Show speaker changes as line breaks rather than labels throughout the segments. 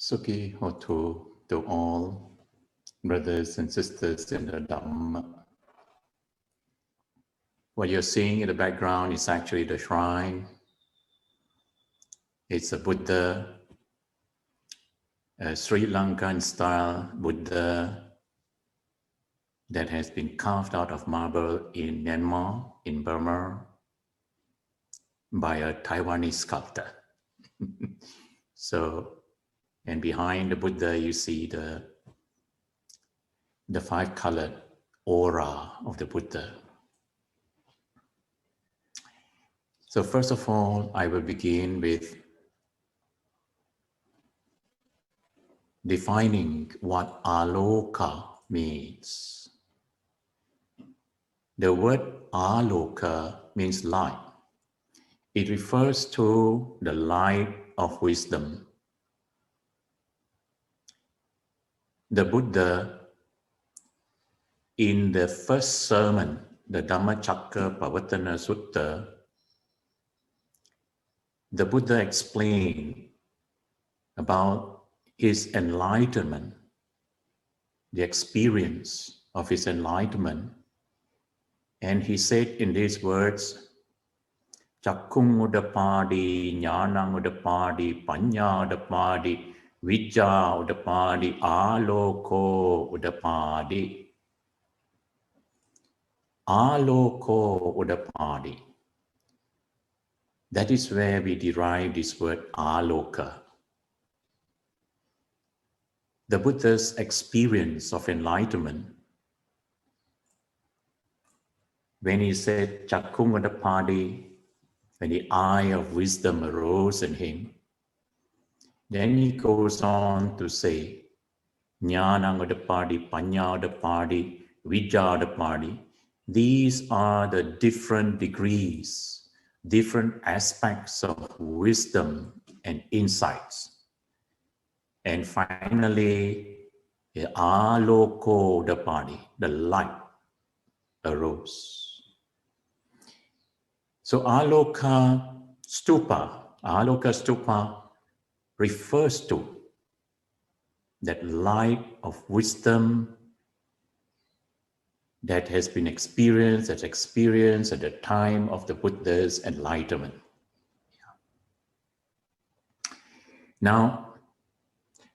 Sukhi Hotu to all brothers and sisters in the Dhamma. What you're seeing in the background is actually the shrine. It's a Buddha, a Sri Lankan style Buddha that has been carved out of marble in Myanmar, in Burma, by a Taiwanese sculptor. And behind the Buddha, you see the five-colored aura of the Buddha. So first of all, I will begin with defining what Aloka means. The word Aloka means light. It refers to the light of wisdom. The Buddha, in the first sermon, the Dhammacakkappavattana Sutta, the Buddha explained about his enlightenment, the experience of his enlightenment. And he said in these words, Cakkung udapadi, jnanang udapadi, panya udapadi, Vijja udapadi, aloko udapadi. Aloko udapadi. That is where we derive this word aloka. The Buddha's experience of enlightenment, when he said Cakkung udapadi, when the eye of wisdom arose in him, then he goes on to say, Jnanang udapadi, panya udapadi, vijja udapadi. These are the different degrees, different aspects of wisdom and insights. And finally, the aloko udapadi, the light arose. So Aloka Stupa refers to that light of wisdom that has been experienced at the time of the Buddha's enlightenment. Now,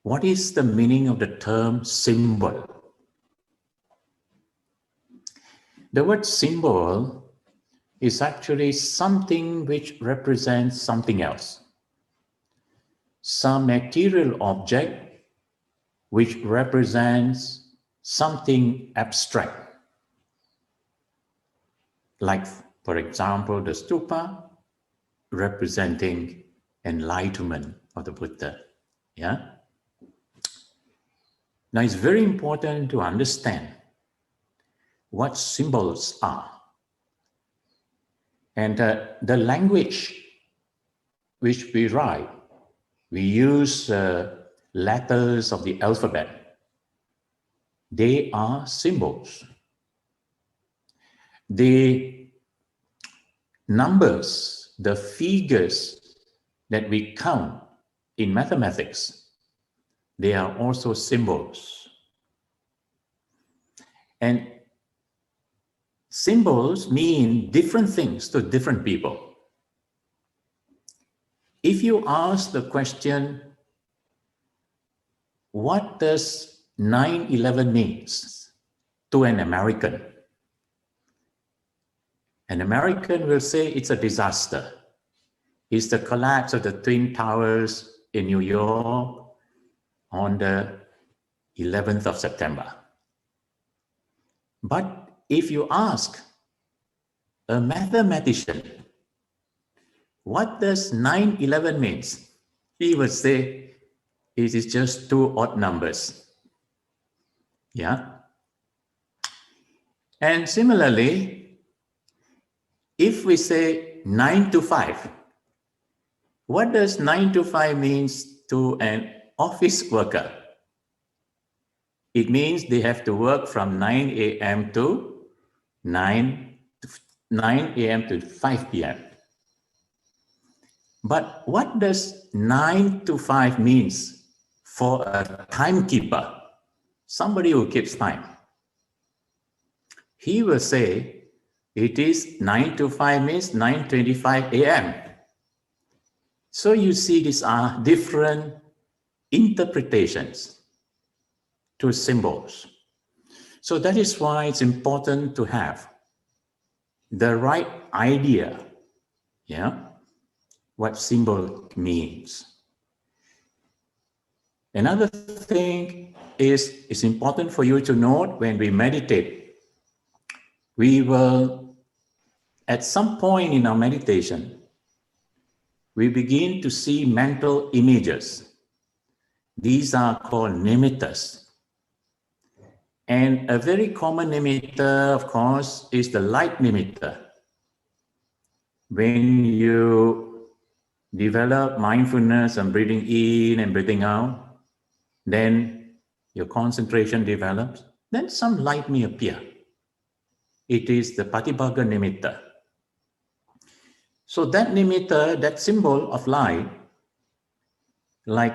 what is the meaning of the term symbol? The word symbol is actually something which represents something else. Some material object which represents something abstract. Like, for example, the stupa representing enlightenment of the Buddha. Yeah? Now, it's very important to understand what symbols are. And the language which we write, we use letters of the alphabet. They are symbols. The numbers, the figures that we count in mathematics, they are also symbols. And symbols mean different things to different people. If you ask the question, what does 9/11 means to an American? An American will say it's a disaster. It's the collapse of the Twin Towers in New York on the 11th of September. But if you ask a mathematician, what does 9/11 means? He would say, it is just two odd numbers. Yeah. And similarly, if we say 9 to 5, what does 9 to 5 means to an office worker? It means they have to work from 9 a.m. to 9 a.m. to 5 p.m. But what does 9 to 5 means for a timekeeper, somebody who keeps time. He will say, it is 9 to 5 means 9:25 a.m. So you see, these are different interpretations to symbols. So that is why it's important to have the right idea, what symbol means. Another thing is, it's important for you to note when we meditate, we will, at some point in our meditation, we begin to see mental images. These are called nimittas. And a very common nimitta, of course, is the light nimitta. When you develop mindfulness and breathing in and breathing out, then your concentration develops, then some light may appear. It is the patibhaga nimitta. So that nimitta, that symbol of light, like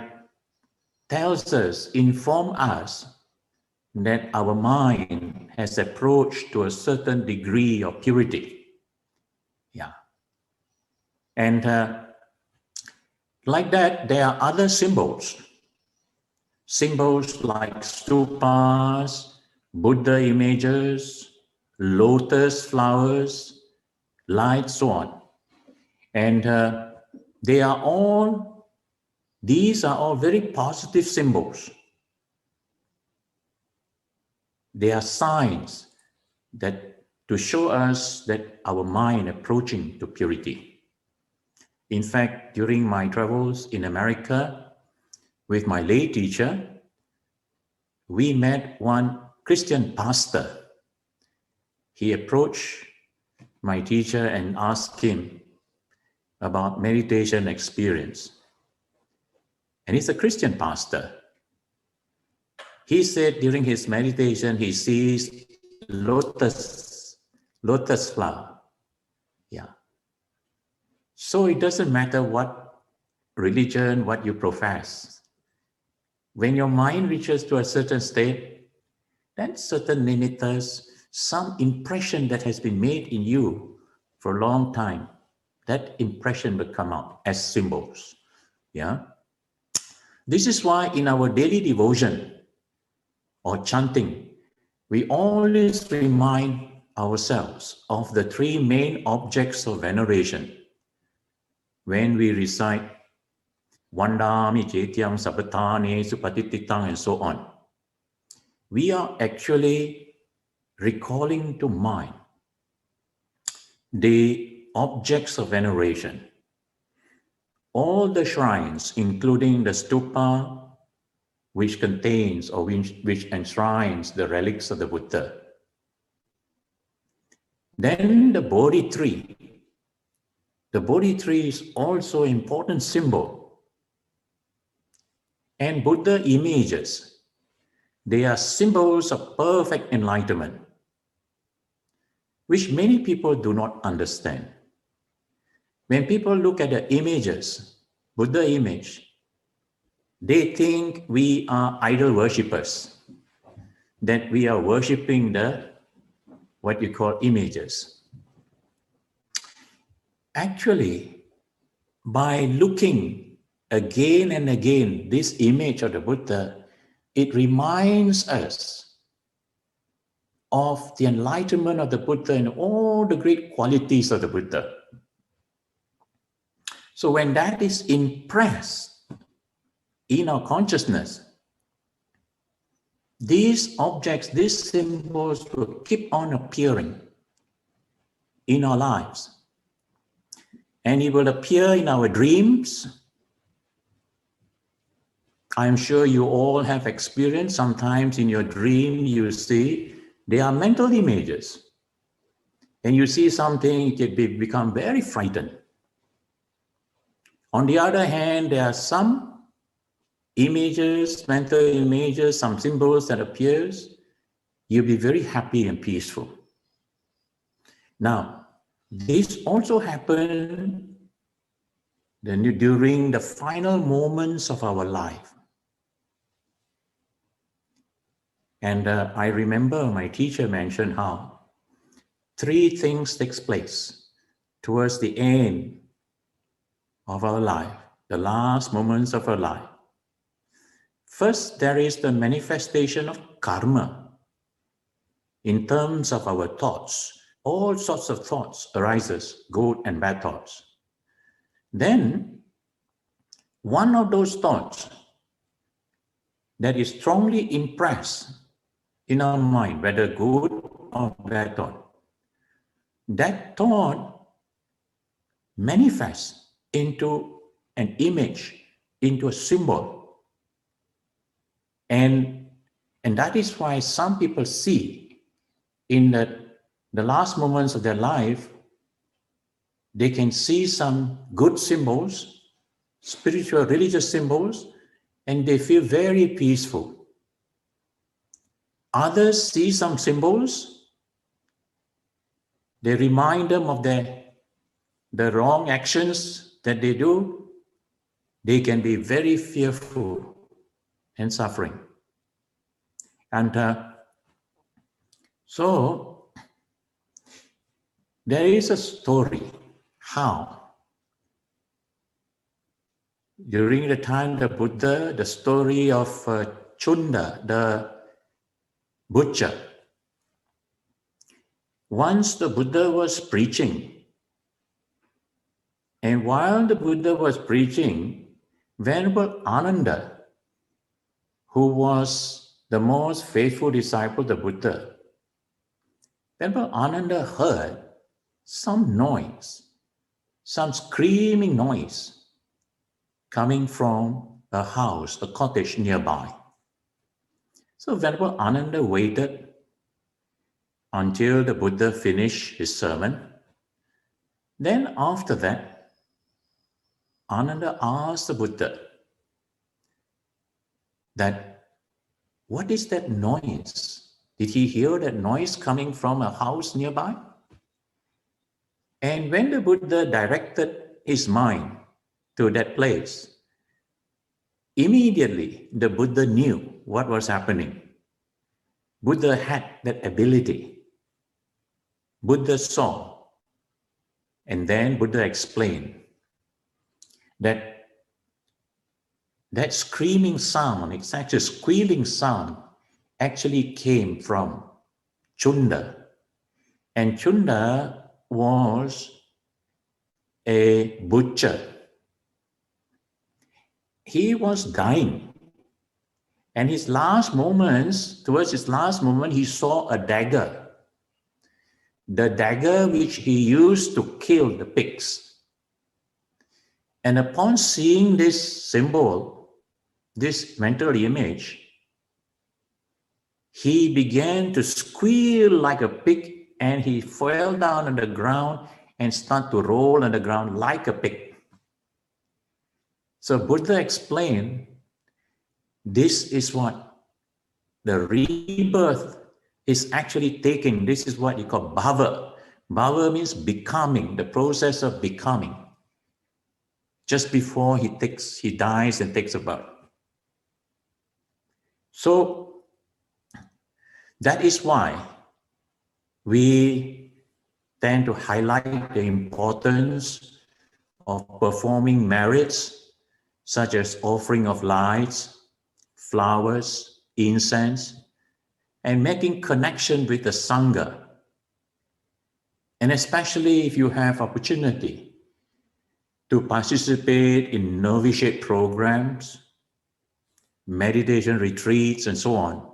tells us, informs us that our mind has approached to a certain degree of purity. And like that, there are other symbols. Symbols like stupas, Buddha images, lotus flowers, light, so on. And these are all very positive symbols. They are signs that to show us that our mind approaching to purity. In fact, during my travels in America with my lay teacher, we met one Christian pastor. He approached my teacher and asked him about meditation experience. And he's a Christian pastor. He said during his meditation, he sees lotus flower. So it doesn't matter what religion, what you profess. When your mind reaches to a certain state, then certain nimittas, some impression that has been made in you for a long time, that impression will come out as symbols. This is why in our daily devotion or chanting, we always remind ourselves of the three main objects of veneration. When we recite Vandami Chetyam Sabatane Supatititang and so on, we are actually recalling to mind the objects of veneration. All the shrines, including the stupa, which contains or which enshrines the relics of the Buddha. Then the Bodhi tree. The Bodhi tree is also an important symbol. And Buddha images, they are symbols of perfect enlightenment, which many people do not understand. When people look at the images, Buddha image, they think we are idol worshippers, that we are worshipping what you call images. Actually, by looking again and again this image of the Buddha, it reminds us of the enlightenment of the Buddha and all the great qualities of the Buddha. So when that is impressed in our consciousness, these objects, these symbols will keep on appearing in our lives. And it will appear in our dreams. I'm sure you all have experienced, sometimes in your dream you see, they are mental images. And you see something, you can become very frightened. On the other hand, there are some images, mental images, some symbols that appears, you'll be very happy and peaceful. Now, this also happened during the final moments of our life. And I remember my teacher mentioned how 3 things takes place towards the end of our life, the last moments of our life. First, there is the manifestation of karma in terms of our thoughts. All sorts of thoughts arises, good and bad thoughts. Then, one of those thoughts that is strongly impressed in our mind, whether good or bad thought, that thought manifests into an image, into a symbol. And that is why some people see in the last moments of their life, they can see some good symbols, spiritual, religious symbols, and they feel very peaceful. Others see some symbols, they remind them of the wrong actions that they do. They can be very fearful and suffering. And so there is a story how during the time of the Buddha, the story of Chunda, the butcher. Once the Buddha was preaching, and while the Buddha was preaching, Venerable Ananda, who was the most faithful disciple of the Buddha, Venerable Ananda heard some noise, some screaming noise coming from a house, a cottage nearby. So Venerable Ananda waited until the Buddha finished his sermon. Then after that, Ananda asked the Buddha that, what is that noise? Did he hear that noise coming from a house nearby? And when the Buddha directed his mind to that place, immediately the Buddha knew what was happening. Buddha had that ability. Buddha saw, and then Buddha explained that screaming sound, it's actually a squealing sound, actually came from Chunda. And Chunda was a butcher. He was dying. And towards his last moment, he saw a dagger. The dagger which he used to kill the pigs. And upon seeing this symbol, this mental image, he began to squeal like a pig, and he fell down on the ground and started to roll on the ground like a pig. So Buddha explained, this is what the rebirth is actually taking. This is what you call bhava. Bhava means becoming, the process of becoming. Just before he dies and takes a birth. So that is why we tend to highlight the importance of performing merits such as offering of lights, flowers, incense, and making connection with the Sangha. And especially if you have opportunity to participate in novitiate programs, meditation retreats, and so on.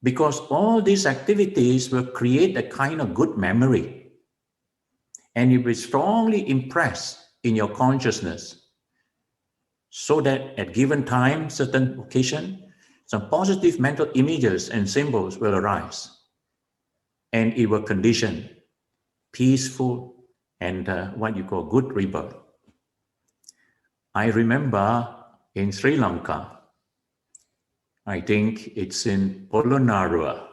Because all these activities will create a kind of good memory, and it will strongly impress in your consciousness, so that at given time, certain occasion, some positive mental images and symbols will arise, and it will condition peaceful and what you call good rebirth. I remember in Sri Lanka, I think it's in Polonnaruwa,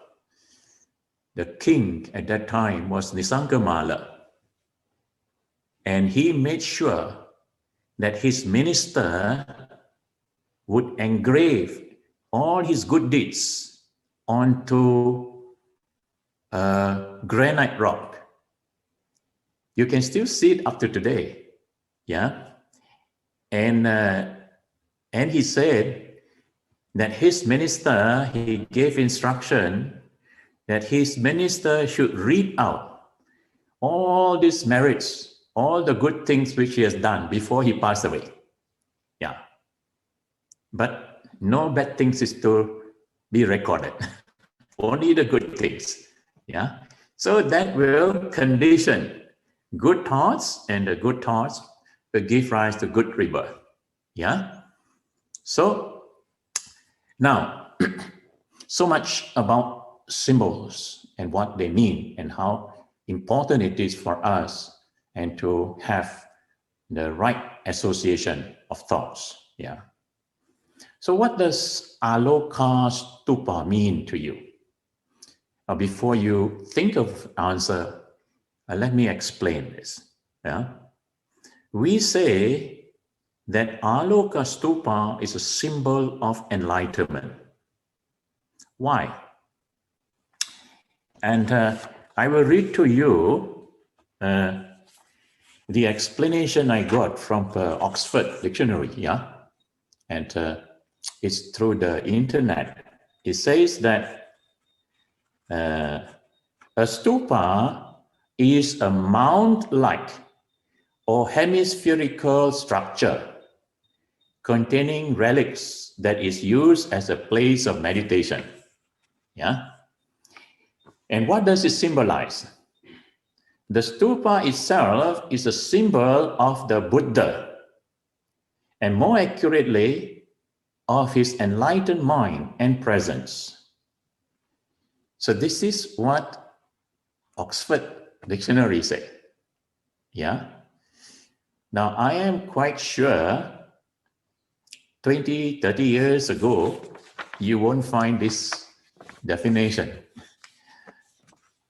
the king at that time was Nisankamala, and he made sure that his minister would engrave all his good deeds onto granite rock. You can still see it up to today. Yeah. And he said that his minister, he gave instruction that his minister should read out all these merits, all the good things which he has done before he passed away. Yeah. But no bad things is to be recorded. Only the good things. Yeah. So that will condition good thoughts, and the good thoughts will give rise to good rebirth. Yeah. So now, so much about symbols and what they mean and how important it is for us and to have the right association of thoughts. Yeah. So what does Aloka Stupa mean to you? Before you think of answer, let me explain this. Yeah. We say that Aloka Stupa is a symbol of enlightenment. Why? And I will read to you the explanation I got from the Oxford Dictionary. Yeah. And it's through the internet. It says that a stupa is a mound-like or hemispherical structure containing relics that is used as a place of meditation. Yeah. And what does it symbolize? The stupa itself is a symbol of the Buddha, and more accurately, of his enlightened mind and presence. So this is what Oxford Dictionary said. Yeah. Now I am quite sure 20, 30 years ago, you won't find this definition.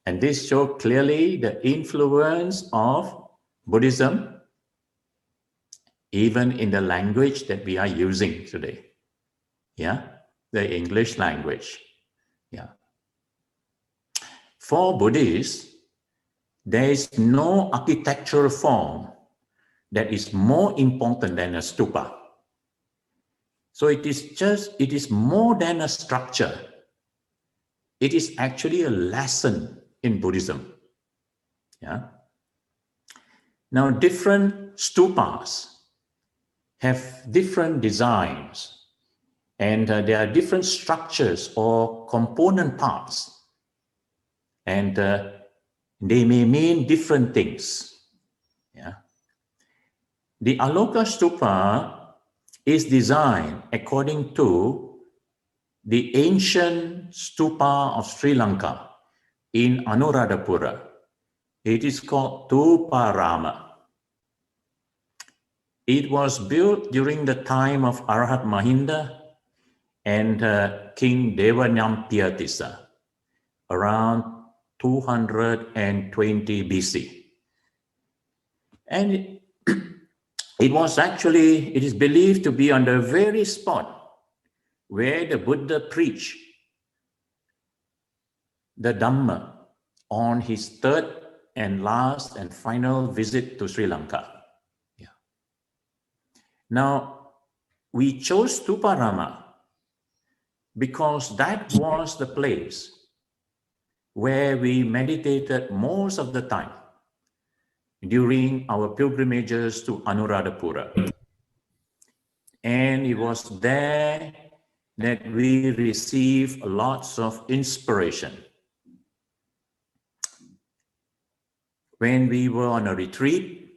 And this shows clearly the influence of Buddhism, even in the language that we are using today. Yeah, the English language. Yeah. For Buddhists, there is no architectural form that is more important than a stupa. So it is more than a structure. It is actually a lesson in Buddhism. Yeah. Now, different stupas have different designs, and there are different structures or component parts. And they may mean different things. Yeah. The Aloka Stupa is designed according to the ancient stupa of Sri Lanka in Anuradhapura. It is called Tuparama. It was built during the time of Arhat Mahinda and King Devanampiyatissa around 220 BC. And it is believed to be on the very spot where the Buddha preached the Dhamma on his third and last and final visit to Sri Lanka. Yeah. Now, we chose Tuparama because that was the place where we meditated most of the time during our pilgrimages to Anuradhapura. And it was there that we received lots of inspiration. When we were on a retreat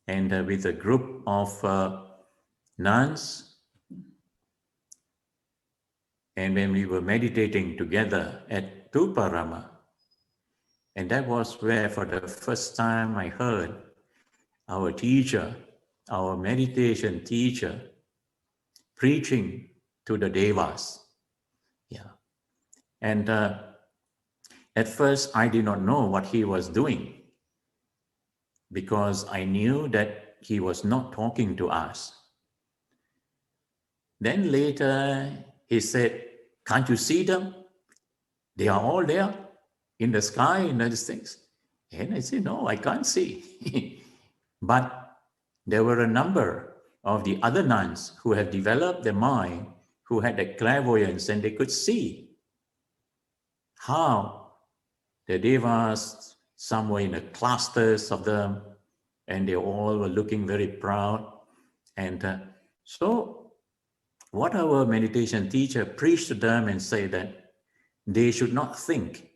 and with a group of nuns, and when we were meditating together at Tuparama, and that was where for the first time I heard our teacher, our meditation teacher, preaching to the devas. Yeah. And at first I did not know what he was doing, because I knew that he was not talking to us. Then later he said, "Can't you see them? They are all there in the sky and these things. And I said, no, I can't see. But there were a number of the other nuns who had developed their mind, who had the clairvoyance, and they could see how the devas, some were in the clusters of them, and they all were looking very proud. And so what our meditation teacher preached to them and said that they should not think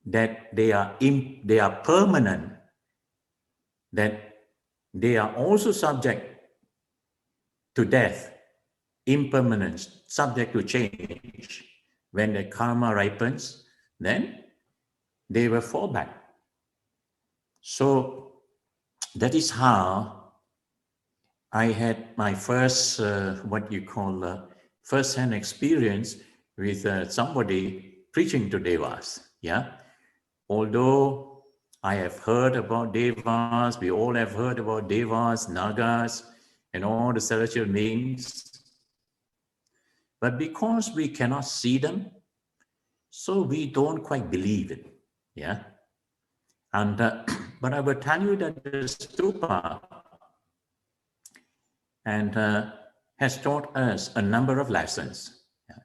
that they are permanent, that they are also subject to death, impermanence, subject to change. When the karma ripens, then they will fall back. So that is how I had my first, first-hand experience with somebody preaching to devas. Yeah. Although I have heard about devas, we all have heard about devas, nagas, and all the celestial beings. But because we cannot see them, so we don't quite believe it. Yeah. And but I will tell you that the stupa has taught us a number of lessons. Yeah.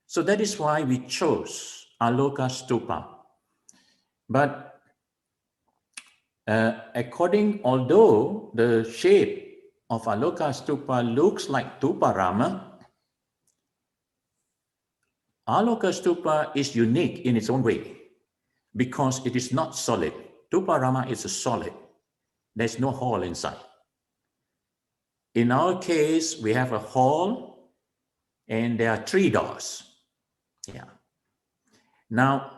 So that is why we chose Aloka Stupa. But although the shape of Aloka Stupa looks like Tuparama, Aloka Stupa is unique in its own way because it is not solid. Tuparama is a solid. There's no hall inside. In our case, we have a hall and there are 3 doors. Yeah. Now,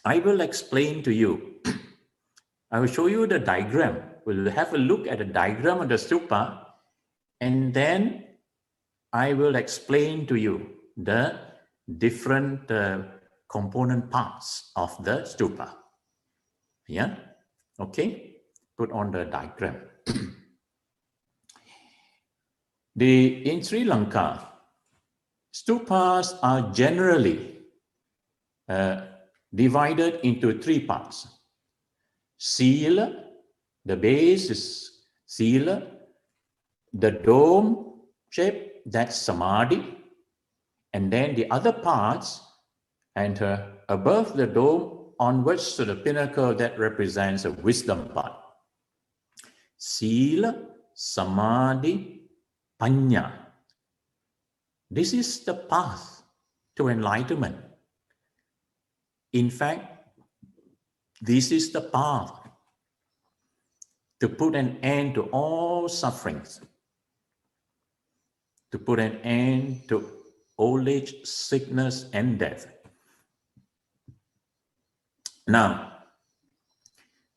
I will explain to you. I will show you the diagram. We'll have a look at the diagram of the stupa, and then I will explain to you the different component parts of the stupa. Yeah? Okay? Put on the diagram. In Sri Lanka, stupas are generally divided into 3 parts. Sila, the base is Sila, the dome shape, that's Samadhi, and then the other parts, and above the dome onwards to the pinnacle, that represents a wisdom part. Sila, Samadhi, Panya. This is the path to enlightenment. In fact, this is the path to put an end to all sufferings, to put an end to old age, sickness, and death. Now,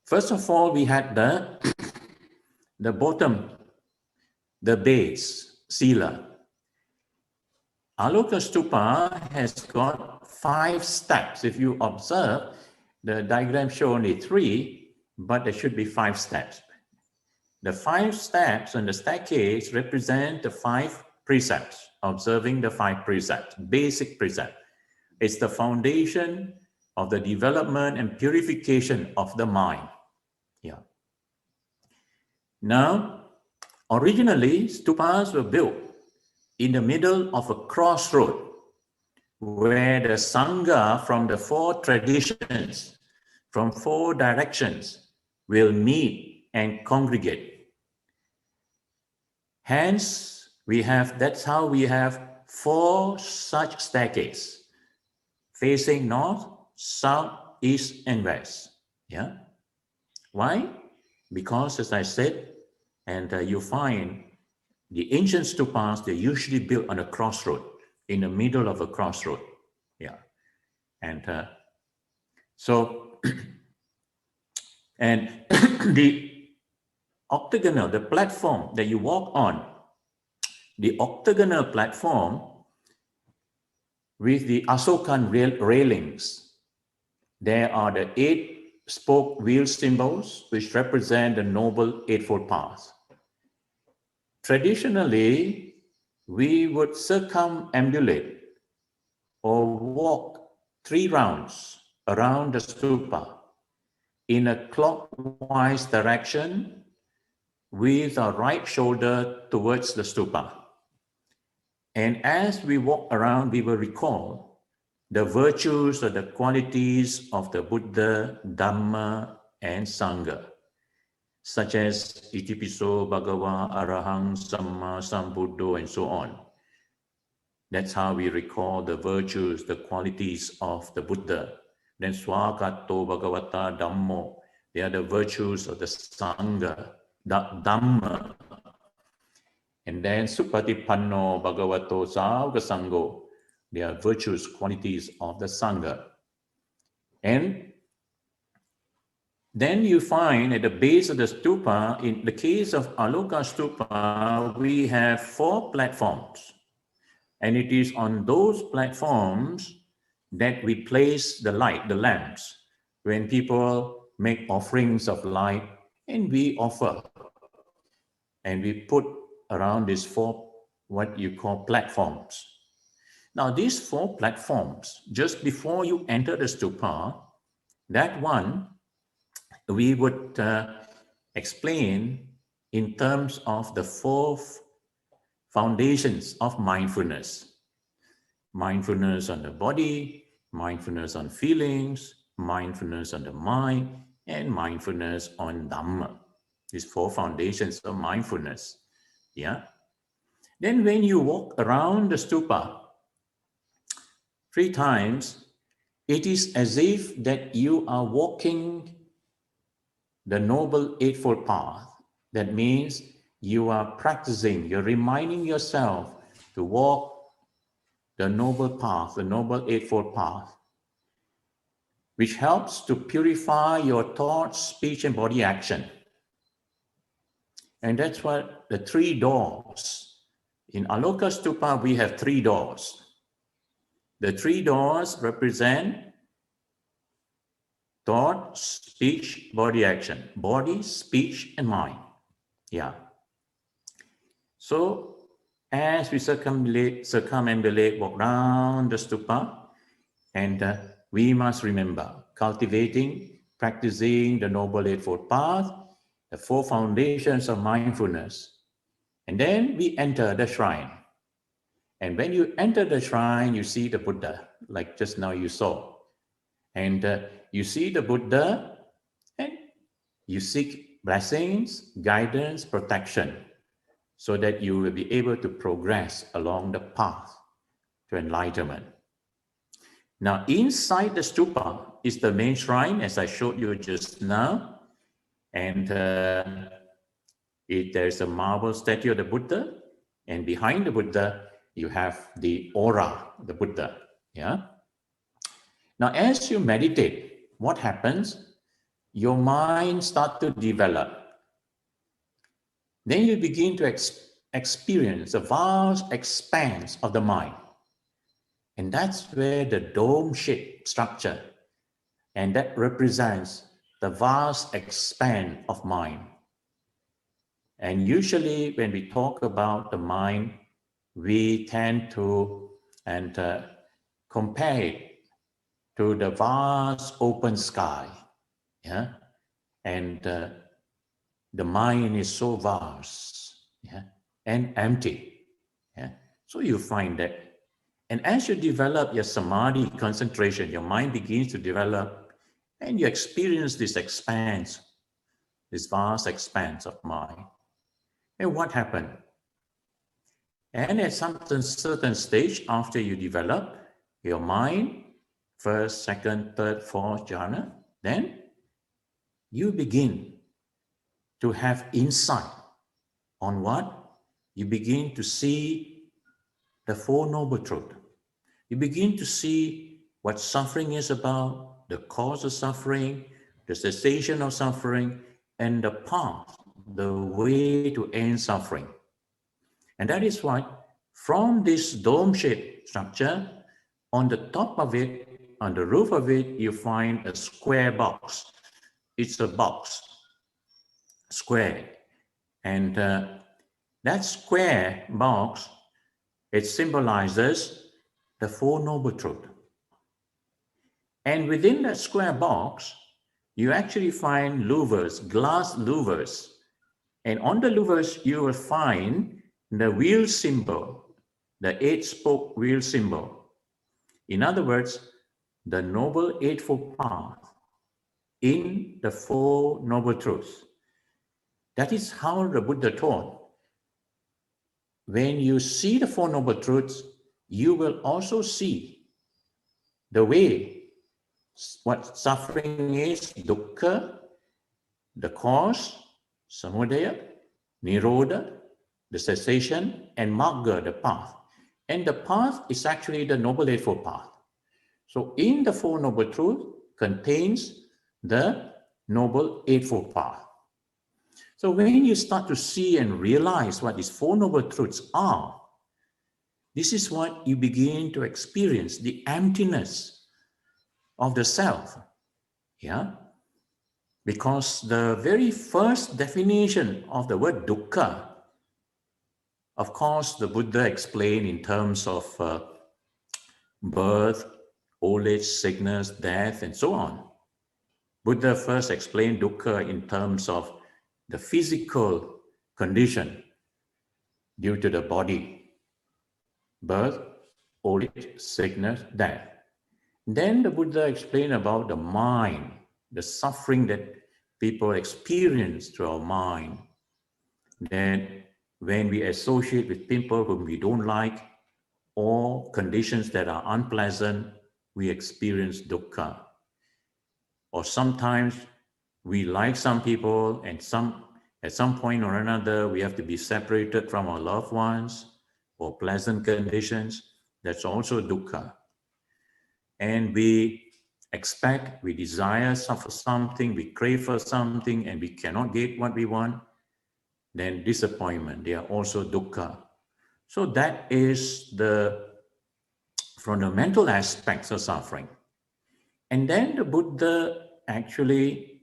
first of all, we had the bottom, the base, Sila. Aloka Stupa has got 5 steps. If you observe, the diagram shows only 3, but there should be 5 steps. The 5 steps on the staircase represent the 5 precepts, observing the 5 precepts, basic precept. It's the foundation of the development and purification of the mind. Yeah. Now, originally, stupas were built in the middle of a crossroad where the Sangha from the 4 traditions, from 4 directions, will meet and congregate. Hence, that's how we have 4 such staircases, facing north, south, east, and west. Yeah. Why? Because, as I said, and you find the ancient stupas, they're usually built on a crossroad, in the middle of a crossroad. Yeah. And so, and the octagonal, the platform that you walk on, the octagonal platform with the Asokan railings, there are the 8 spoke wheel symbols, which represent the Noble Eightfold Path. Traditionally, we would circumambulate or walk 3 rounds around the stupa in a clockwise direction with our right shoulder towards the stupa. And as we walk around, we will recall the virtues or the qualities of the Buddha, Dhamma, and Sangha, such as Itipiso, Bhagava, Arahang, Samma, Sambuddho, and so on. That's how we recall the virtues, the qualities of the Buddha. Then Swagato, Bhagavata, Dhammo, they are the virtues of the Sangha, Dhamma. And then Supatipanno, Bhagavato, Sangha, Sangho, they are virtues, qualities of the Sangha. And then you find at the base of the stupa, in the case of Aloka Stupa, we have 4 platforms. And it is on those platforms that we place the light, the lamps, when people make offerings of light, and we offer. And we put around these 4, what you call platforms. Now, these 4 platforms, just before you enter the stupa, that one, we would explain in terms of the 4 foundations of mindfulness. Mindfulness on the body, mindfulness on feelings, mindfulness on the mind, and mindfulness on Dhamma. These 4 foundations of mindfulness. Yeah. Then when you walk around the stupa 3 times, it is as if that you are walking the Noble Eightfold Path. That means you are practicing, you're reminding yourself to walk the Noble Path, the Noble Eightfold Path, which helps to purify your thoughts, speech, and body action. And that's what the 3 doors. In Aloka Stupa, we have 3 doors. The 3 doors represent thought, speech, body action. Body, speech, and mind. Yeah. So as we circumambulate, walk round the stupa, and we must remember cultivating, practicing the Noble Eightfold Path, the 4 foundations of mindfulness. And then we enter the shrine. And when you enter the shrine, you see the Buddha, like just now you saw. And you see the Buddha and you seek blessings, guidance, protection, so that you will be able to progress along the path to enlightenment. Now, inside the stupa is the main shrine, as I showed you just now. And there's a marble statue of the Buddha. And behind the Buddha, you have the aura, the Buddha. Yeah. Now, as you meditate, what happens? Your mind starts to develop. Then you begin to experience a vast expanse of the mind. And that's where the dome-shaped structure, and that represents the vast expanse of mind. And usually when we talk about the mind, we tend to compare it to the vast open sky. Yeah? And the mind is so vast, yeah, and empty. Yeah? So you find that. And as you develop your samadhi concentration, your mind begins to develop, and you experience this expanse, this vast expanse of mind. And what happened? And at some certain stage, after you develop your mind, first, second, third, fourth jhana, then you begin to have insight on what? You begin to see the Four Noble Truths. You begin to see what suffering is about, the cause of suffering, the cessation of suffering, and the path, the way to end suffering. And that is why from this dome-shaped structure, on the top of it, on the roof of it, you find a square box. It's a box, square. And that square box, it symbolizes the Four Noble Truths. And within that square box, you actually find louvers, glass louvers. And on the louvers, you will find the wheel symbol, the 8-spoke wheel symbol. In other words, the Noble Eightfold Path in the Four Noble Truths. That is how the Buddha taught. When you see the Four Noble Truths, you will also see the way what suffering is, dukkha, the cause, samudaya, nirodha, the cessation, and magga, the path. And the path is actually the Noble Eightfold Path. So in the Four Noble Truths contains the Noble Eightfold Path. So when you start to see and realize what these Four Noble Truths are, this is what you begin to experience, the emptiness of the self. Yeah? Because the very first definition of the word dukkha, of course, the Buddha explained in terms of birth, old age, sickness, death, and so on. Buddha first explained dukkha in terms of the physical condition due to the body, birth, old age, sickness, death. Then the Buddha explained about the mind, the suffering that people experience through our mind. Then when we associate with people whom we don't like or conditions that are unpleasant, we experience dukkha. Or sometimes we like some people and at some point or another, we have to be separated from our loved ones or pleasant conditions. That's also dukkha. And we expect, we desire for something, we crave for something, and we cannot get what we want. Then disappointment, they are also dukkha. So that is the fundamental aspects of suffering. And then the Buddha actually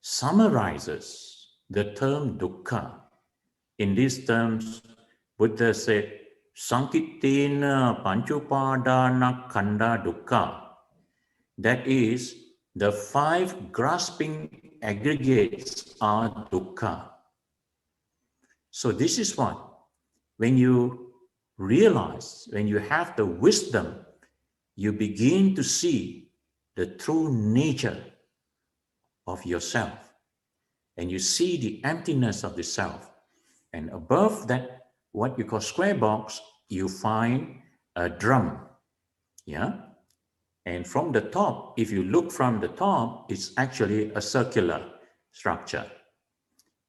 summarizes the term dukkha. In these terms, Buddha said, Sankitena panchupadana kanda dukkha. That is, the 5 grasping aggregates are dukkha. So this is what, when you realize, when you have the wisdom, you begin to see the true nature of yourself. And you see the emptiness of the self. And above that, what you call square box, you find a drum. Yeah? And from the top, if you look from the top, it's actually a circular structure.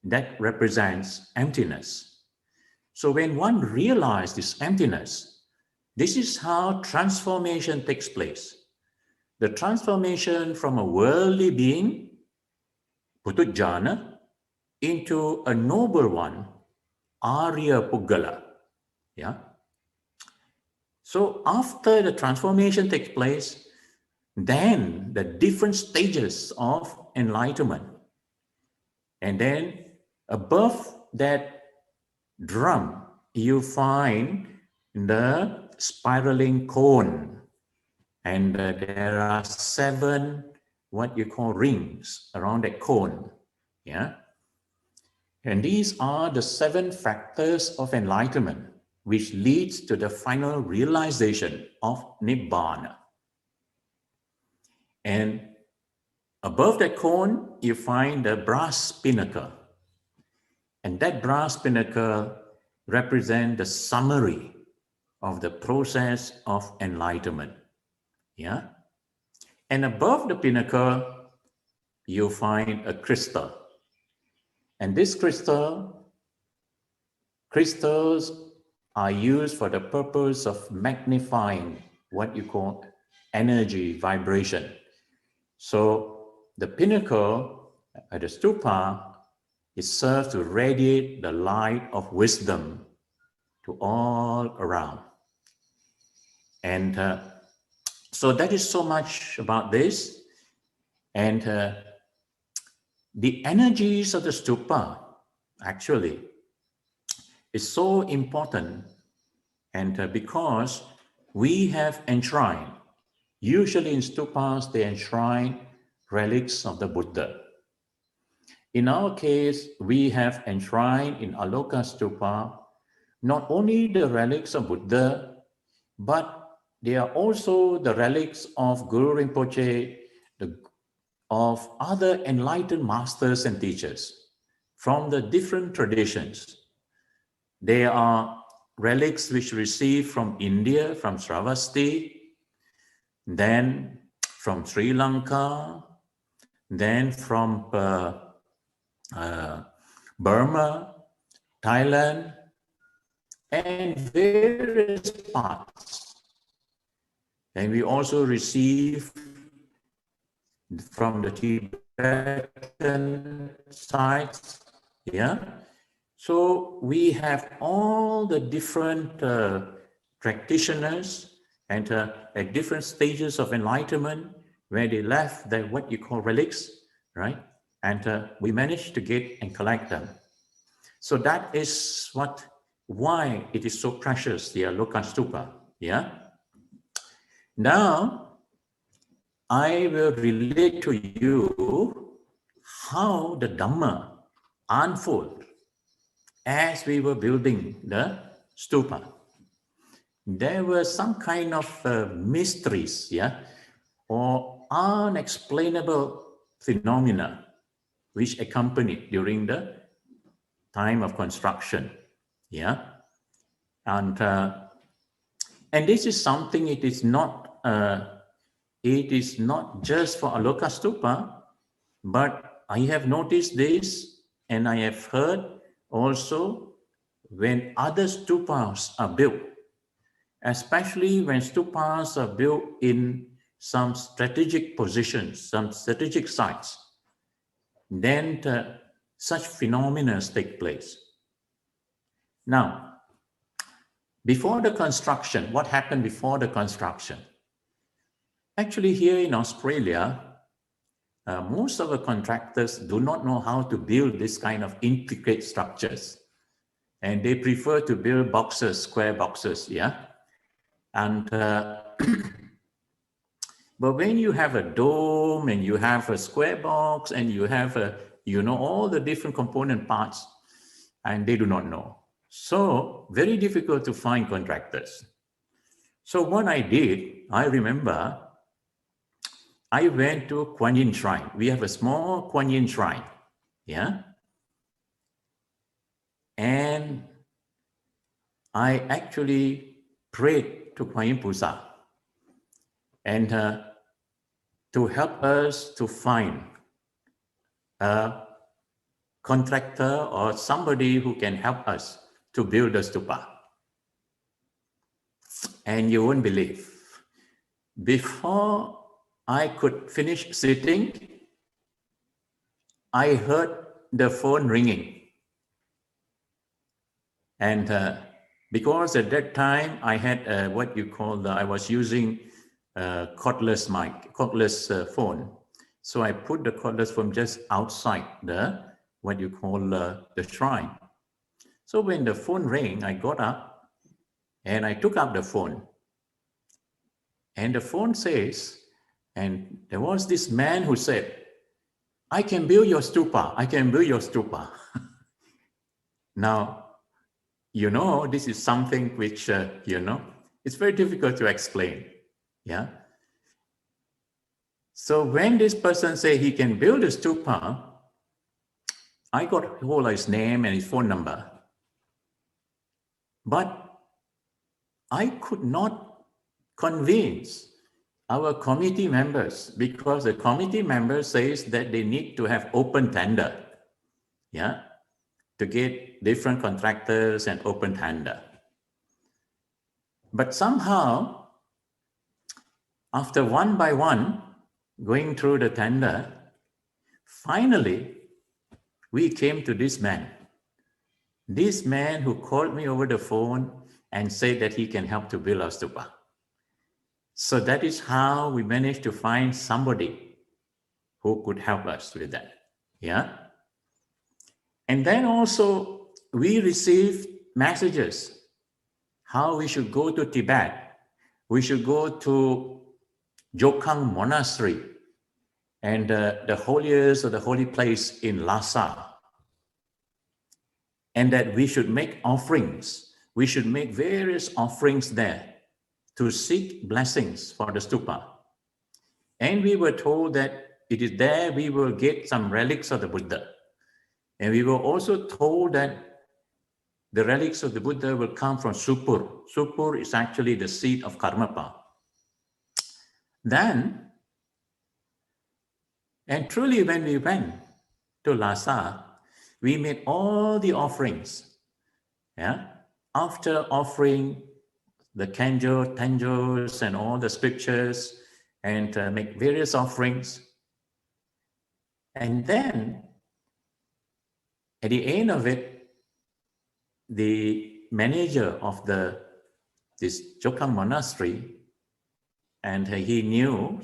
That represents emptiness. So when one realizes this emptiness, this is how transformation takes place. The transformation from a worldly being, putujjana, into a noble one, Arya Puggala. Yeah. So after the transformation takes place, then the different stages of enlightenment. And then above that drum, you find the spiraling cone. And there are 7 what you call rings around that cone. Yeah. And these are the 7 factors of enlightenment, which leads to the final realization of Nibbana. And above that cone, you find the brass pinnacle. And that brass pinnacle represents the summary of the process of enlightenment. Yeah? And above the pinnacle, you find a crystal. And this crystals are used for the purpose of magnifying what you call energy, vibration. So the pinnacle at the stupa, it serves to radiate the light of wisdom to all around. And so that is so much about this. And the energies of the stupa actually is so important, and because we have enshrined Usually in stupas, they enshrine relics of the Buddha. In our case, we have enshrined in Aloka Stupa not only the relics of Buddha, but they are also the relics of Guru Rinpoche, of other enlightened masters and teachers from the different traditions. They are relics which received from India, from Sravasti, then from Sri Lanka, then from Burma, Thailand, and various parts. And we also receive from the Tibetan sites, yeah. So we have all the different practitioners and at different stages of enlightenment where they left their what you call relics, right? And we managed to get and collect them. So that is why it is so precious, the Aloka Stupa, yeah? Now, I will relate to you how the Dhamma unfolded as we were building the stupa. There were some kind of mysteries, yeah, or unexplainable phenomena which accompanied during the time of construction, yeah. And this is something, it is not just for Aloka Stupa, but I have noticed this and I have heard also when other stupas are built, especially when stupas are built in some strategic positions, some strategic sites, then such phenomena take place. Now, before the construction, what happened before the construction? Actually, here in Australia, most of the contractors do not know how to build this kind of intricate structures. And they prefer to build boxes, square boxes, yeah? And, but when you have a dome and you have a square box and you have all the different component parts, and they do not know. So very difficult to find contractors. So what I did, I remember, I went to Kuan Yin Shrine. We have a small Kuan Yin Shrine, yeah? And I actually prayed to Kuan Yin Pusa and to help us to find a contractor or somebody who can help us to build the stupa. And you won't believe, before I could finish sitting, I heard the phone ringing. And because at that time I had what you call, I was using cordless mic, cordless phone. So I put the cordless phone just outside the, what you call the shrine. So when the phone rang, I got up and I took up the phone. And the phone says, and there was this man who said, I can build your stupa, I can build your stupa. Now, this is something which, it's very difficult to explain, yeah? So when this person say he can build a stupa, I got hold of his name and his phone number. But I could not convince our committee members because the committee member says that they need to have open tender, yeah, to get different contractors and open tender. But somehow, after one by one, going through the tender, finally, we came to this man. This man who called me over the phone and said that he can help to build our stupa. So that is how we managed to find somebody who could help us with that, yeah? And then also, we received messages how we should go to Tibet. We should go to Jokang Monastery and the holiest of the holy place in Lhasa, and that we should make offerings. We should make various offerings there to seek blessings for the stupa. And we were told that it is there we will get some relics of the Buddha. And we were also told that the relics of the Buddha will come from Supur. Supur is actually the seat of Karmapa. Then, and truly when we went to Lhasa, we made all the offerings. Yeah? After offering the kanjo, tanjos, and all the scriptures, and make various offerings. And then, at the end of it, the manager of this Jokang monastery, and he knew,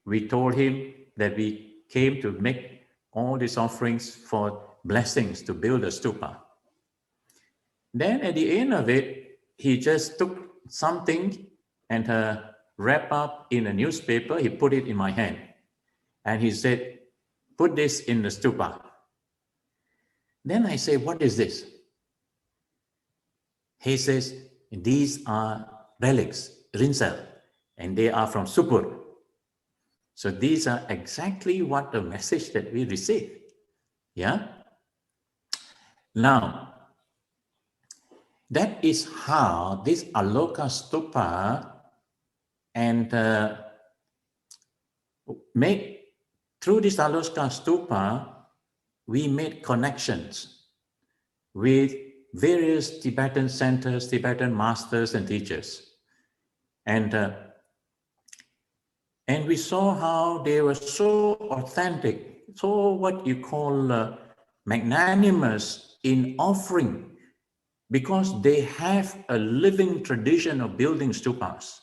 we told him that we came to make all these offerings for blessings to build a stupa. Then at the end of it, he just took something and wrapped up in a newspaper. He put it in my hand. And he said, put this in the stupa. Then I say, what is this? He says, these are relics, rinsel, and they are from Supur. So these are exactly what the message that we received. Yeah? Now, that is how this Aloka Stupa and through this Aloka Stupa, we made connections with various Tibetan centers, Tibetan masters and teachers. And we saw how they were so authentic, so what you call magnanimous in offering, because they have a living tradition of building stupas.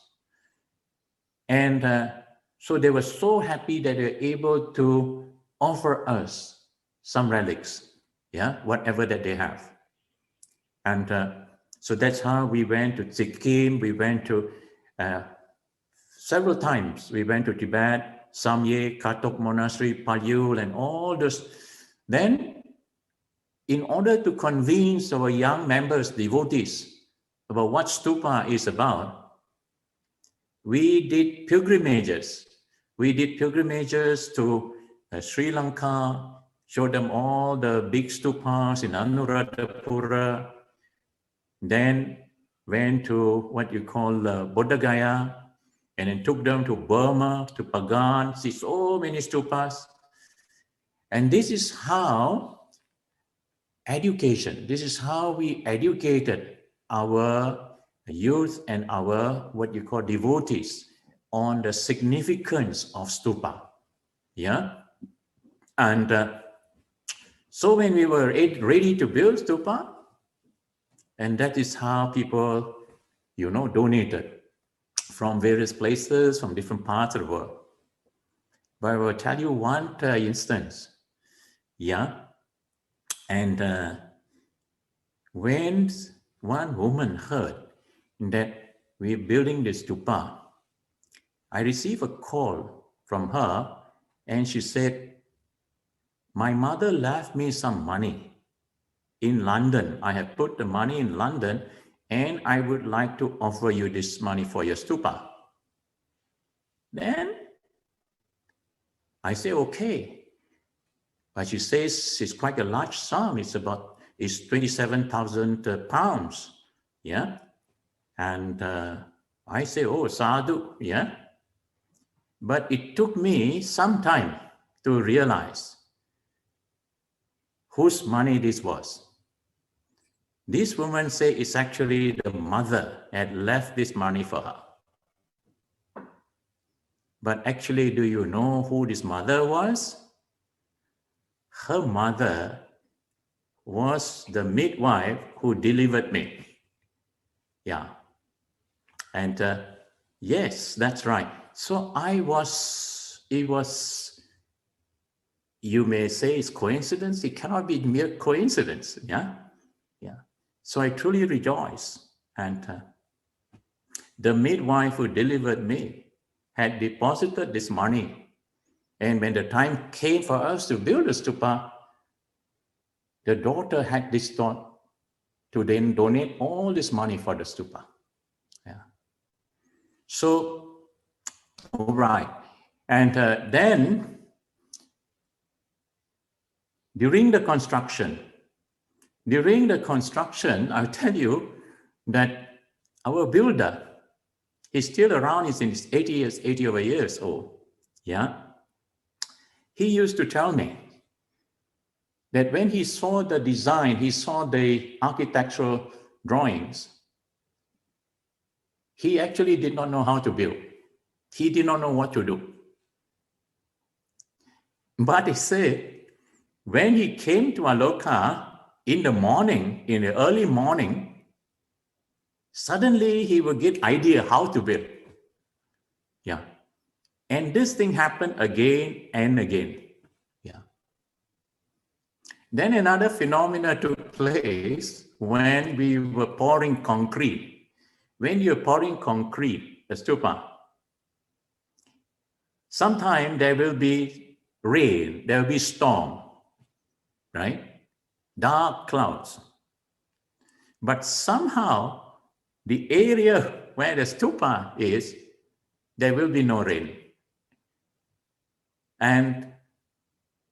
And so they were so happy that they were able to offer us some relics, yeah, whatever that they have. And so that's how we went to Sikkim. We went to several times. We went to Tibet, Samye, Katok Monastery, Palyul, and all those. Then, in order to convince our young members, devotees, about what stupa is about, we did pilgrimages. We did pilgrimages to Sri Lanka, showed them all the big stupas in Anuradhapura, then went to what you call Bodh Gaya, and then took them to Burma, to Pagan, see so many stupas. And this is how education, this is how we educated our youth and our what you call devotees on the significance of stupa. Yeah. And so when we were ready to build stupa, and that is how people, donated from various places, from different parts of the world. But I will tell you one instance. Yeah. And when one woman heard that we're building this stupa, I received a call from her, and she said, my mother left me some money in London. I have put the money in London, and I would like to offer you this money for your stupa. Then I say, okay. But she says it's quite a large sum. It's 27,000 pounds. Yeah. And I say, oh, sadhu. Yeah. But it took me some time to realize whose money this was. This woman said it's actually the mother had left this money for her. But actually, do you know who this mother was? Her mother was the midwife who delivered me. Yeah. And yes, that's right. So you may say it's coincidence. It cannot be mere coincidence. Yeah. Yeah. So I truly rejoice. And the midwife who delivered me had deposited this money. And when the time came for us to build a stupa, the daughter had this thought to then donate all this money for the stupa. Yeah. So, all right. And then, during the construction, I'll tell you that our builder is still around, he's in his 80 over years old. Yeah. He used to tell me that when he saw the design, he saw the architectural drawings, he actually did not know how to build. He did not know what to do. But he said, when he came to Aloka in the morning, in the early morning, suddenly he would get idea how to build. Yeah. And this thing happened again and again. Yeah. Then another phenomena took place when we were pouring concrete. When you're pouring concrete, the stupa, sometime there will be rain, there will be storm, right? Dark clouds. But somehow, the area where the stupa is, there will be no rain. And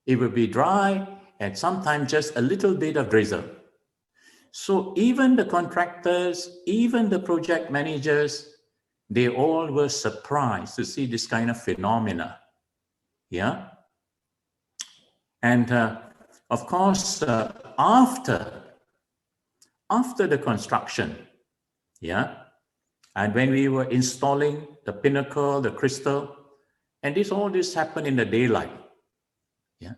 it will be dry, and sometimes just a little bit of drizzle. So even the contractors, even the project managers, they all were surprised to see this kind of phenomena. Yeah. And of course, after the construction, yeah, and when we were installing the pinnacle, the crystal, and all this happened in the daylight. Yeah,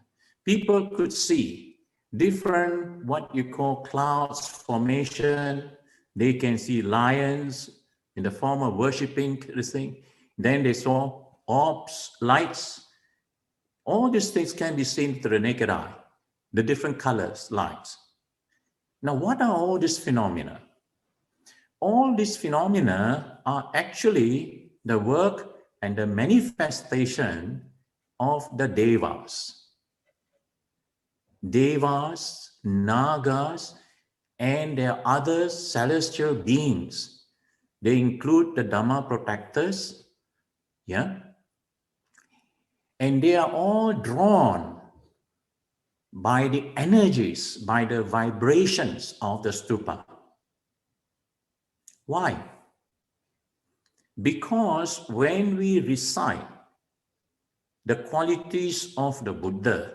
people could see different, what you call clouds formation. They can see lions in the form of worshiping this thing. Then they saw orbs, lights. All these things can be seen through the naked eye, the different colors, lights. Now, what are all these phenomena? All these phenomena are actually the work and the manifestation of the devas. Devas, nagas, and their other celestial beings. They include the Dhamma protectors, yeah? And they are all drawn by the energies, by the vibrations of the stupa. Why? Because when we recite the qualities of the Buddha,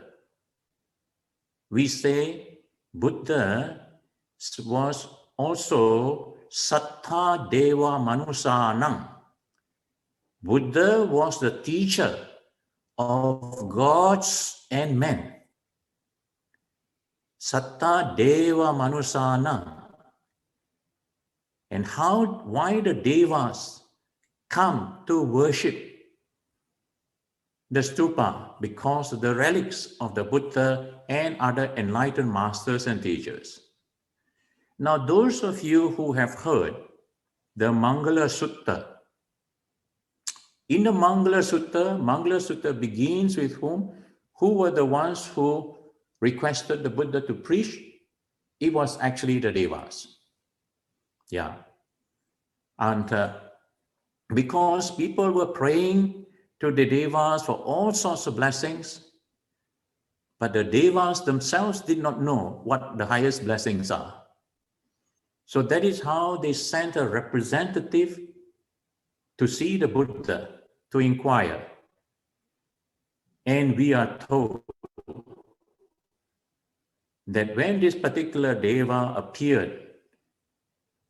we say Buddha was also Sattha Deva Manusanam. Buddha was the teacher of gods and men. Sattha Deva Manusanam. And why the devas come to worship the stupa? Because of the relics of the Buddha and other enlightened masters and teachers. Now, those of you who have heard the Mangala Sutta, in the Mangala Sutta begins with whom? Who were the ones who requested the Buddha to preach? It was actually the devas. Yeah. And because people were praying to the devas for all sorts of blessings, but the devas themselves did not know what the highest blessings are. So that is how they sent a representative to see the Buddha, to inquire. And we are told that when this particular deva appeared,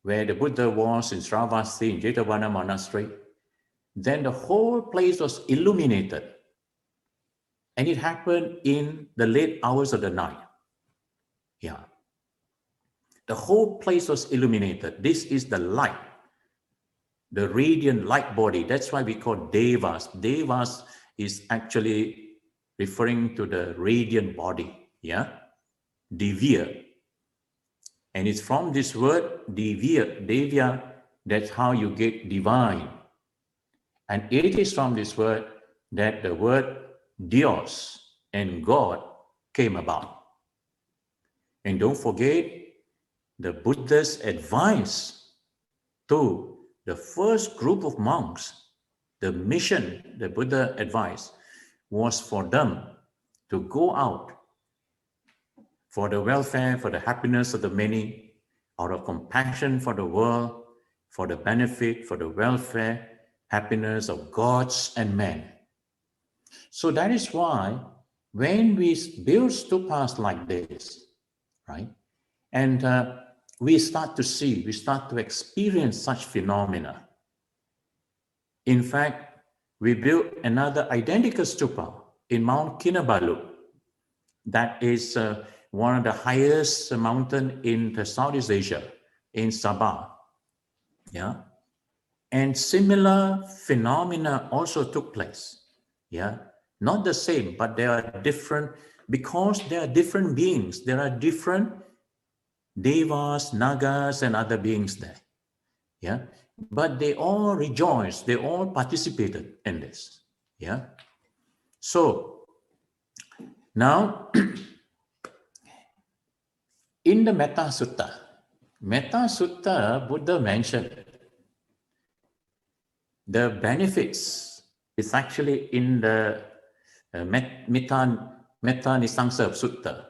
where the Buddha was in Sravasti, in Jetavana Monastery, then the whole place was illuminated. And it happened in the late hours of the night. Yeah. The whole place was illuminated. This is the light, the radiant light body. That's why we call devas. Devas is actually referring to the radiant body. Yeah. Divya. And it's from this word, devya, that's how you get divine. And it is from this word that the word Dios and God came about. And don't forget the Buddha's advice to the first group of monks. The mission the Buddha advised was for them to go out for the welfare, for the happiness of the many, out of compassion for the world, for the benefit, for the welfare, happiness of gods and men. So that is why when we build stupas like this, right, and we start to experience such phenomena. In fact, we built another identical stupa in Mount Kinabalu. That is one of the highest mountain in the Southeast Asia, in Sabah. Yeah. And similar phenomena also took place. Yeah. Not the same, but they are different because there are different beings. There are different devas, nagas, and other beings there. Yeah. But they all rejoiced. They all participated in this. Yeah. So now, in the Metta Sutta, Buddha mentioned the benefits is actually in the Metta Nisangsa Sutta,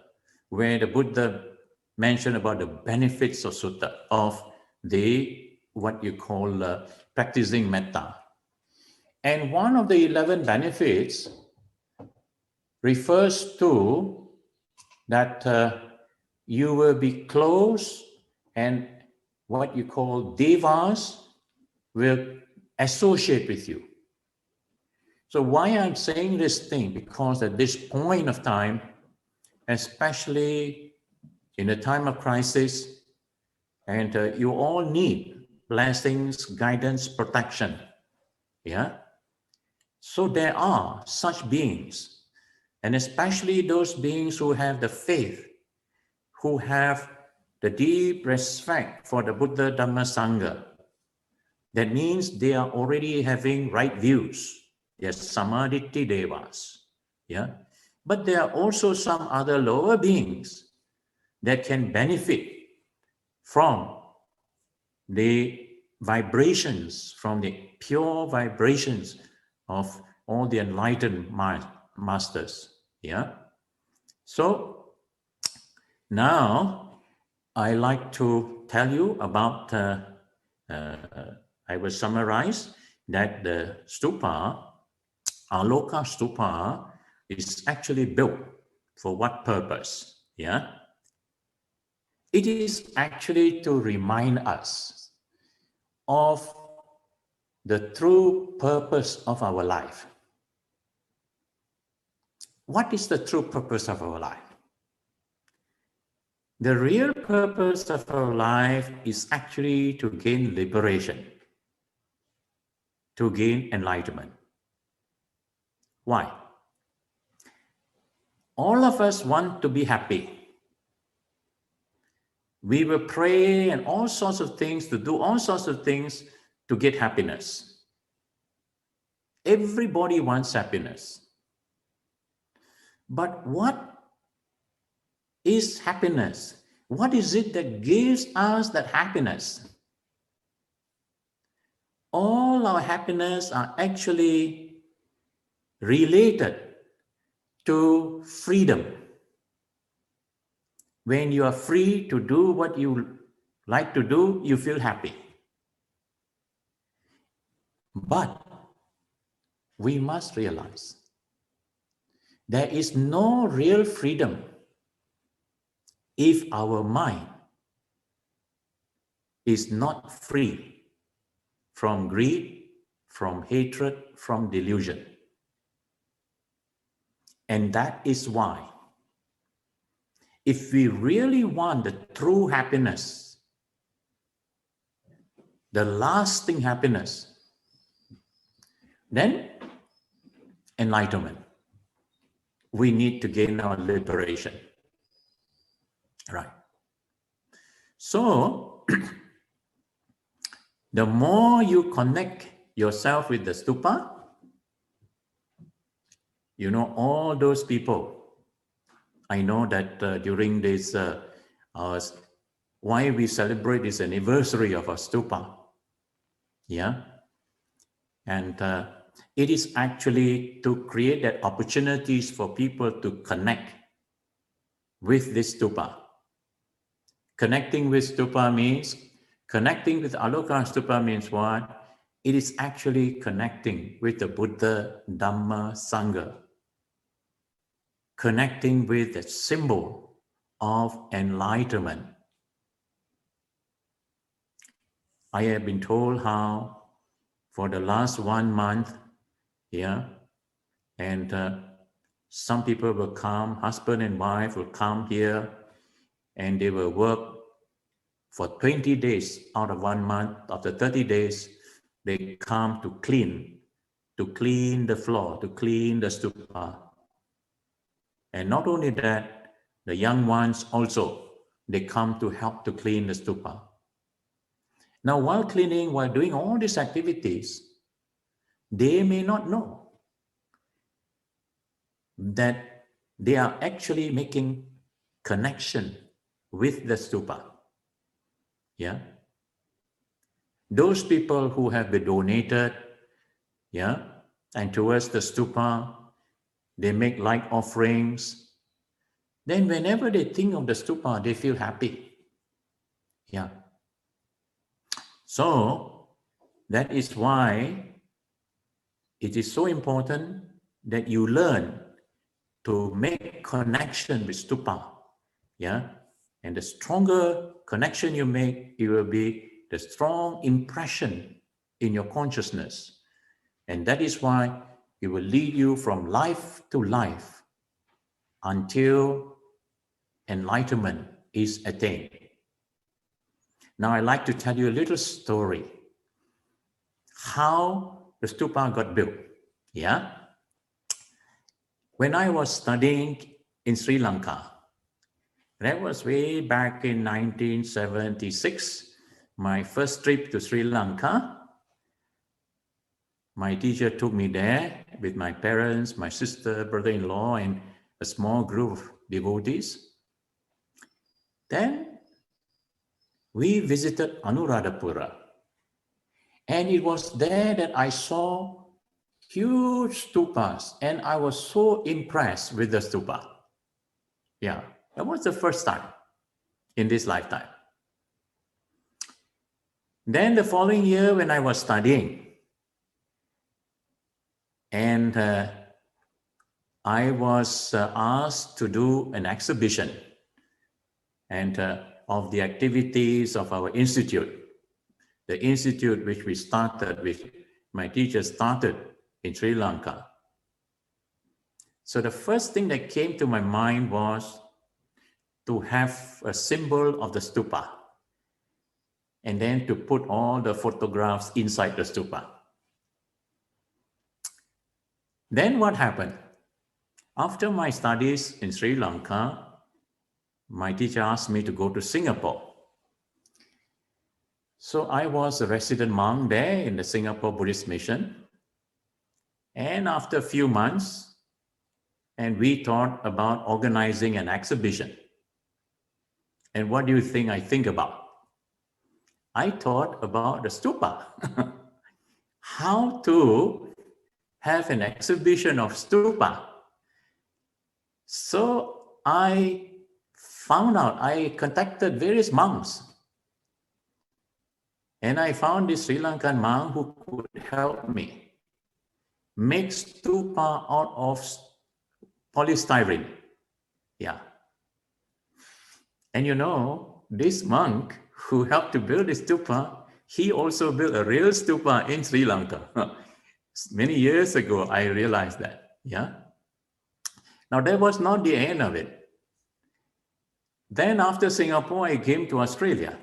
where the Buddha mentioned about the benefits of Sutta, of the, what you call practicing Metta. And one of the 11 benefits refers to that you will be close, and what you call devas will associate with you. So why I'm saying this thing? Because at this point of time, especially in a time of crisis, and you all need blessings, guidance, protection. Yeah. So there are such beings, and especially those beings who have the faith, who have the deep respect for the Buddha, Dhamma, Sangha. That means they are already having right views. Yes, Samaditi Devas. Yeah. But there are also some other lower beings that can benefit from the vibrations, from the pure vibrations of all the enlightened masters. Yeah. So now I like to tell you about, I will summarize that the stupa, Aloka Stupa, is actually built for what purpose? Yeah. It is actually to remind us of the true purpose of our life. What is the true purpose of our life? The real purpose of our life is actually to gain liberation, to gain enlightenment. Why? All of us want to be happy. We will pray and all sorts of things, to do all sorts of things to get happiness. Everybody wants happiness. But what is happiness? What is it that gives us that happiness? All our happiness are actually related to freedom. When you are free to do what you like to do, you feel happy. But we must realize there is no real freedom if our mind is not free from greed, from hatred, from delusion. And that is why, if we really want the true happiness, the lasting happiness, then enlightenment, we need to gain our liberation. Right. So, the more you connect yourself with the stupa, you know, all those people, I know that during this, why we celebrate this anniversary of our stupa, yeah, and it is actually to create that opportunities for people to connect with this stupa. Connecting with stupa means, connecting with Aloka Stupa means what? It is actually connecting with the Buddha, Dhamma, Sangha. Connecting with the symbol of enlightenment. I have been told how for the last 1 month, yeah, and some people will come, husband and wife will come here, and they will work for 20 days out of 1 month. After 30 days, they come to clean the floor, to clean the stupa. And not only that, the young ones also, they come to help to clean the stupa. Now, while cleaning, while doing all these activities, they may not know that they are actually making connection with the stupa. Yeah. Those people who have been donated, yeah, and towards the stupa, they make light offerings. Then whenever they think of the stupa, they feel happy. Yeah. So that is why it is so important that you learn to make connection with stupa. Yeah. And the stronger connection you make, it will be the strong impression in your consciousness. And that is why it will lead you from life to life until enlightenment is attained. Now, I'd like to tell you a little story. How the stupa got built. Yeah. When I was studying in Sri Lanka, that was way back in 1976, my first trip to Sri Lanka. My teacher took me there with my parents, my sister, brother-in-law, and a small group of devotees. Then we visited Anuradhapura. And it was there that I saw huge stupas, and I was so impressed with the stupa. Yeah, that was the first time in this lifetime. Then the following year when I was studying, and I was asked to do an exhibition and of the activities of our institute. The institute which we started, which my teacher started in Sri Lanka. So the first thing that came to my mind was to have a symbol of the stupa and then to put all the photographs inside the stupa. Then what happened? After my studies in Sri Lanka, my teacher asked me to go to Singapore. So I was a resident monk there in the Singapore Buddhist Mission. And after a few months, and we thought about organizing an exhibition. And what do you think I think about? I thought about the stupa. How to have an exhibition of stupa. So I found out, I contacted various monks. And I found this Sri Lankan monk who could help me make stupa out of polystyrene. Yeah. And you know, this monk who helped to build this stupa, he also built a real stupa in Sri Lanka. Many years ago, I realized that. Yeah. Now, that was not the end of it. Then after Singapore, I came to Australia.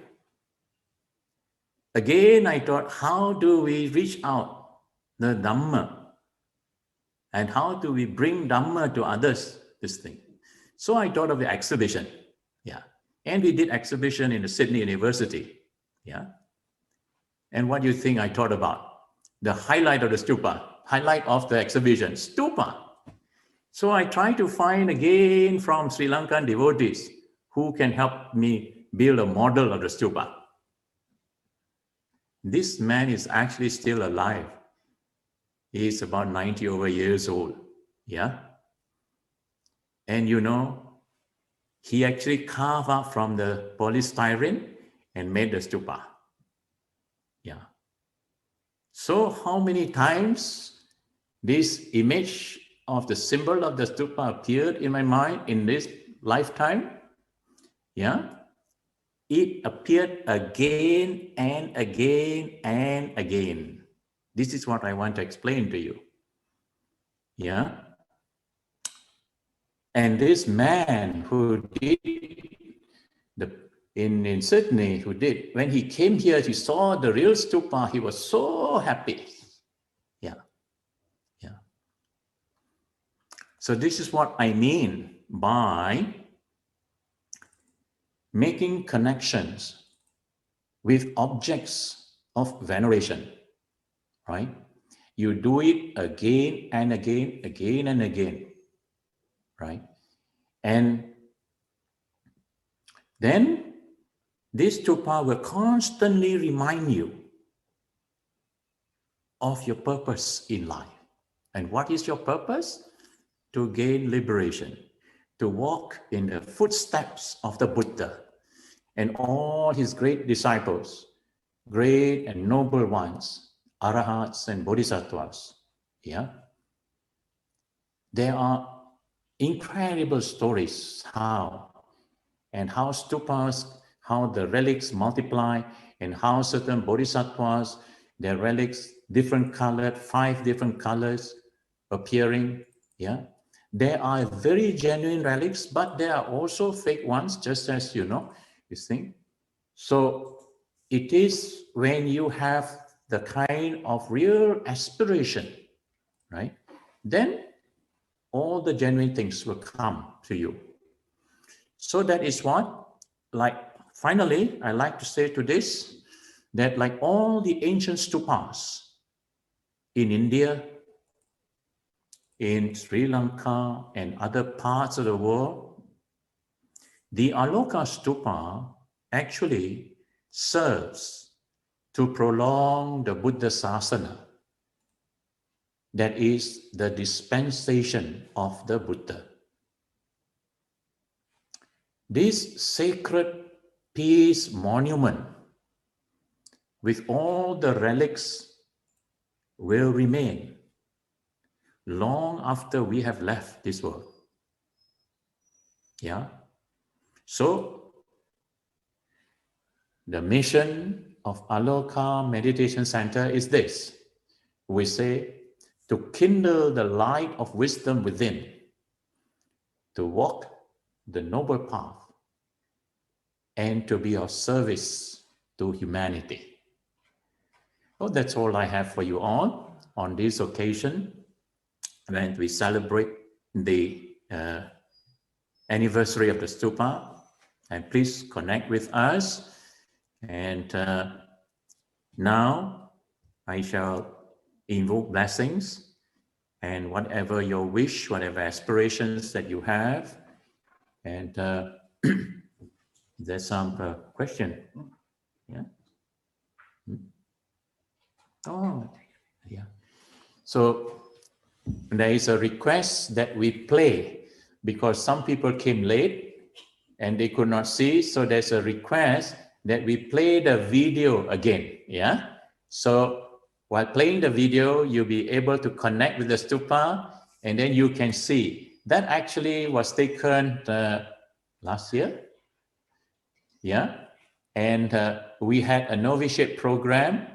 Again, I thought, how do we reach out the Dhamma? And how do we bring Dhamma to others, this thing? So I thought of the exhibition. Yeah. And we did exhibition in the Sydney University. Yeah. And what do you think I thought about? the highlight of the stupa, highlight of the exhibition, stupa. So I try to find again from Sri Lankan devotees who can help me build a model of the stupa. This man is actually still alive. He's about 90 over years old. Yeah. And you know, he actually carved out from the polystyrene and made the stupa. Yeah. So how many times this image of the symbol of the stupa appeared in my mind in this lifetime? Yeah. It appeared again and again and again. This is what I want to explain to you. Yeah. And this man who did in Sydney, who did, when he came here, he saw the real stupa, he was so happy. Yeah. Yeah. So this is what I mean by making connections with objects of veneration, right? You do it again and again, again and again, right? And then this stupa will constantly remind you of your purpose in life. And what is your purpose? To gain liberation, to walk in the footsteps of the Buddha and all his great disciples, great and noble ones, arahats and bodhisattvas. Yeah. There are incredible stories how stupas, how the relics multiply, and how certain bodhisattvas, their relics, different colored, 5 different colors appearing. Yeah. There are very genuine relics, but there are also fake ones, just as you know, you think. So it is when you have the kind of real aspiration, right? Then all the genuine things will come to you. So that is what, like, finally, I like to say to this, that like all the ancient stupas in India, in Sri Lanka and other parts of the world, the Aloka Stupa actually serves to prolong the Buddha Sasana. That is the dispensation of the Buddha. This sacred peace monument with all the relics will remain long after we have left this world. Yeah. So the mission of Aloka Meditation Center is this. We say to kindle the light of wisdom within, to walk the noble path, and to be of service to humanity. Well, that's all I have for you all on this occasion when we celebrate the anniversary of the stupa. And please connect with us. And now I shall invoke blessings, and whatever your wish, whatever aspirations that you have. And there's some question. Yeah. Oh, yeah. So there is a request that we play because some people came late and they could not see. So there's a request that we play the video again. Yeah. So while playing the video, you'll be able to connect with the stupa, and then you can see. That actually was taken last year. Yeah. And we had a novitiate program,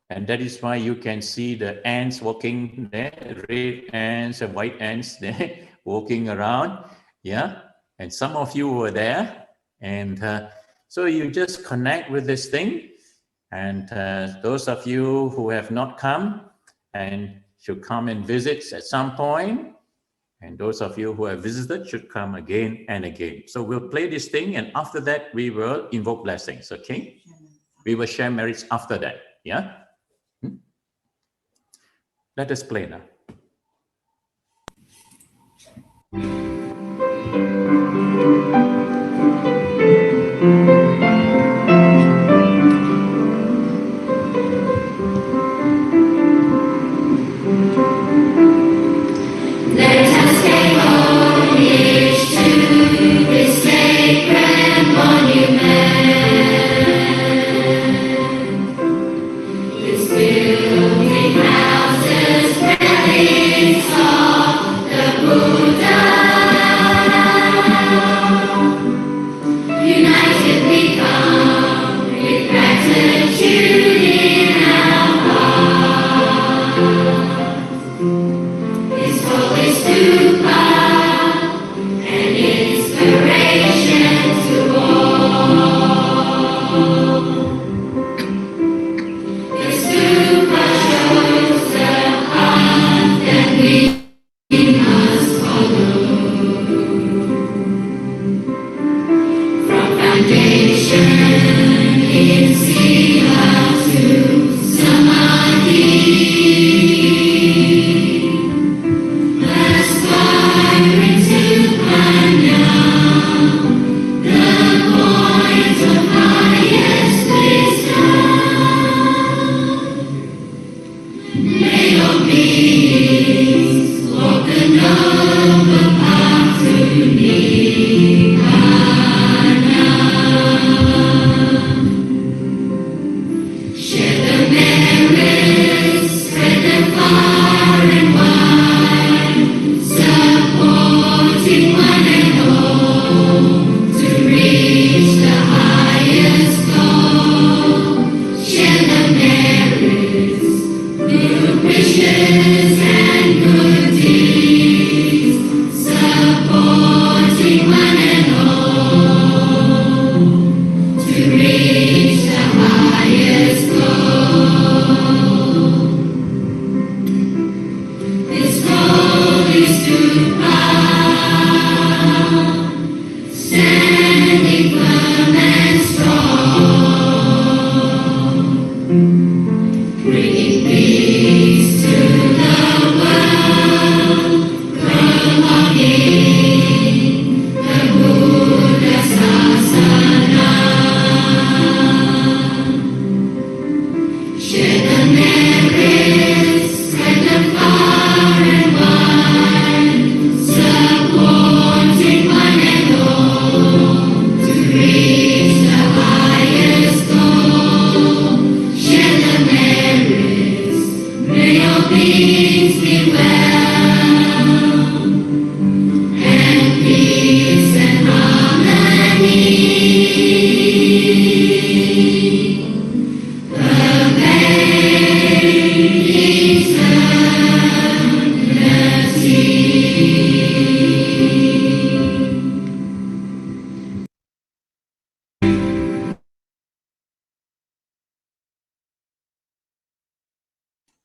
and that is why you can see the ants walking there, red ants and white ants there walking around. Yeah. And some of you were there. And so you just connect with this thing. And those of you who have not come and should come and visit at some point, and those of you who have visited should come again and again. So we'll play this thing, and after that, we will invoke blessings, okay? We will share merits after that, yeah? Let us play now.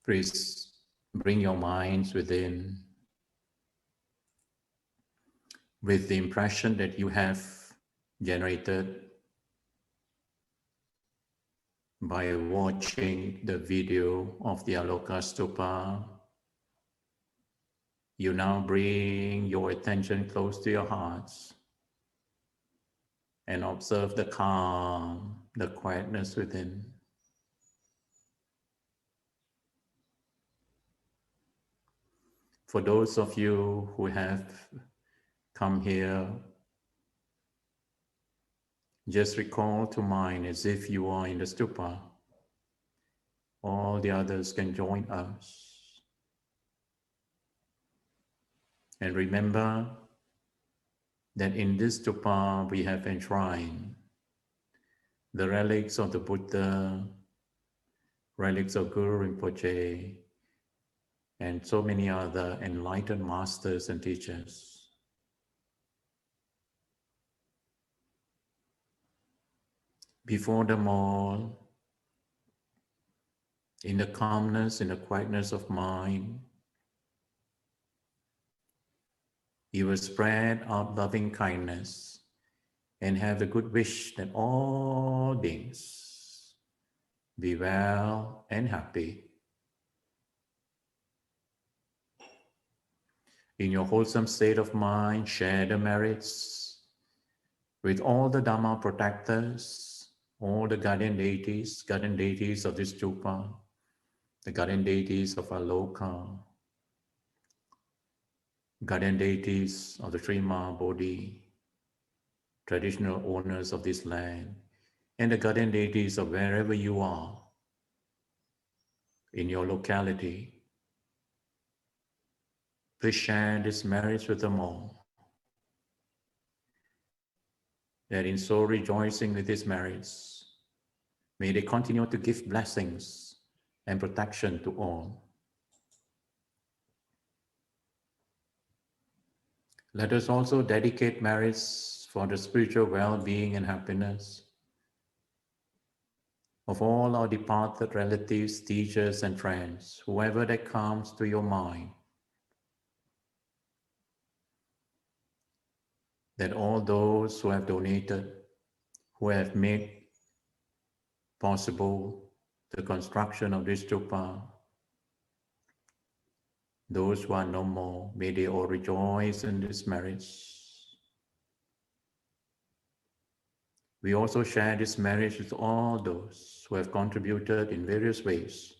Please bring your minds within with the impression that you have generated by watching the video of the Aloka Stupa. You now bring your attention close to your hearts and observe the calm, the quietness within. For those of you who have come here, just recall to mind as if you are in the stupa. All the others can join us. And remember that in this stupa we have enshrined the relics of the Buddha, relics of Guru Rinpoche, and so many other enlightened masters and teachers. Before them all, in the calmness, in the quietness of mind, you will spread out loving kindness and have the good wish that all beings be well and happy. In your wholesome state of mind, share the merits with all the Dhamma protectors, all the guardian deities of this Stupa, the guardian deities of Aloka, guardian deities of the Shrima Bodhi, traditional owners of this land, and the guardian deities of wherever you are in your locality. Please share this merits with them all. That in so rejoicing with these merits, may they continue to give blessings and protection to all. Let us also dedicate merits for the spiritual well-being and happiness of all our departed relatives, teachers, and friends, whoever that comes to your mind, that all those who have donated, who have made possible the construction of this stupa, those who are no more, may they all rejoice in this marriage. We also share this marriage with all those who have contributed in various ways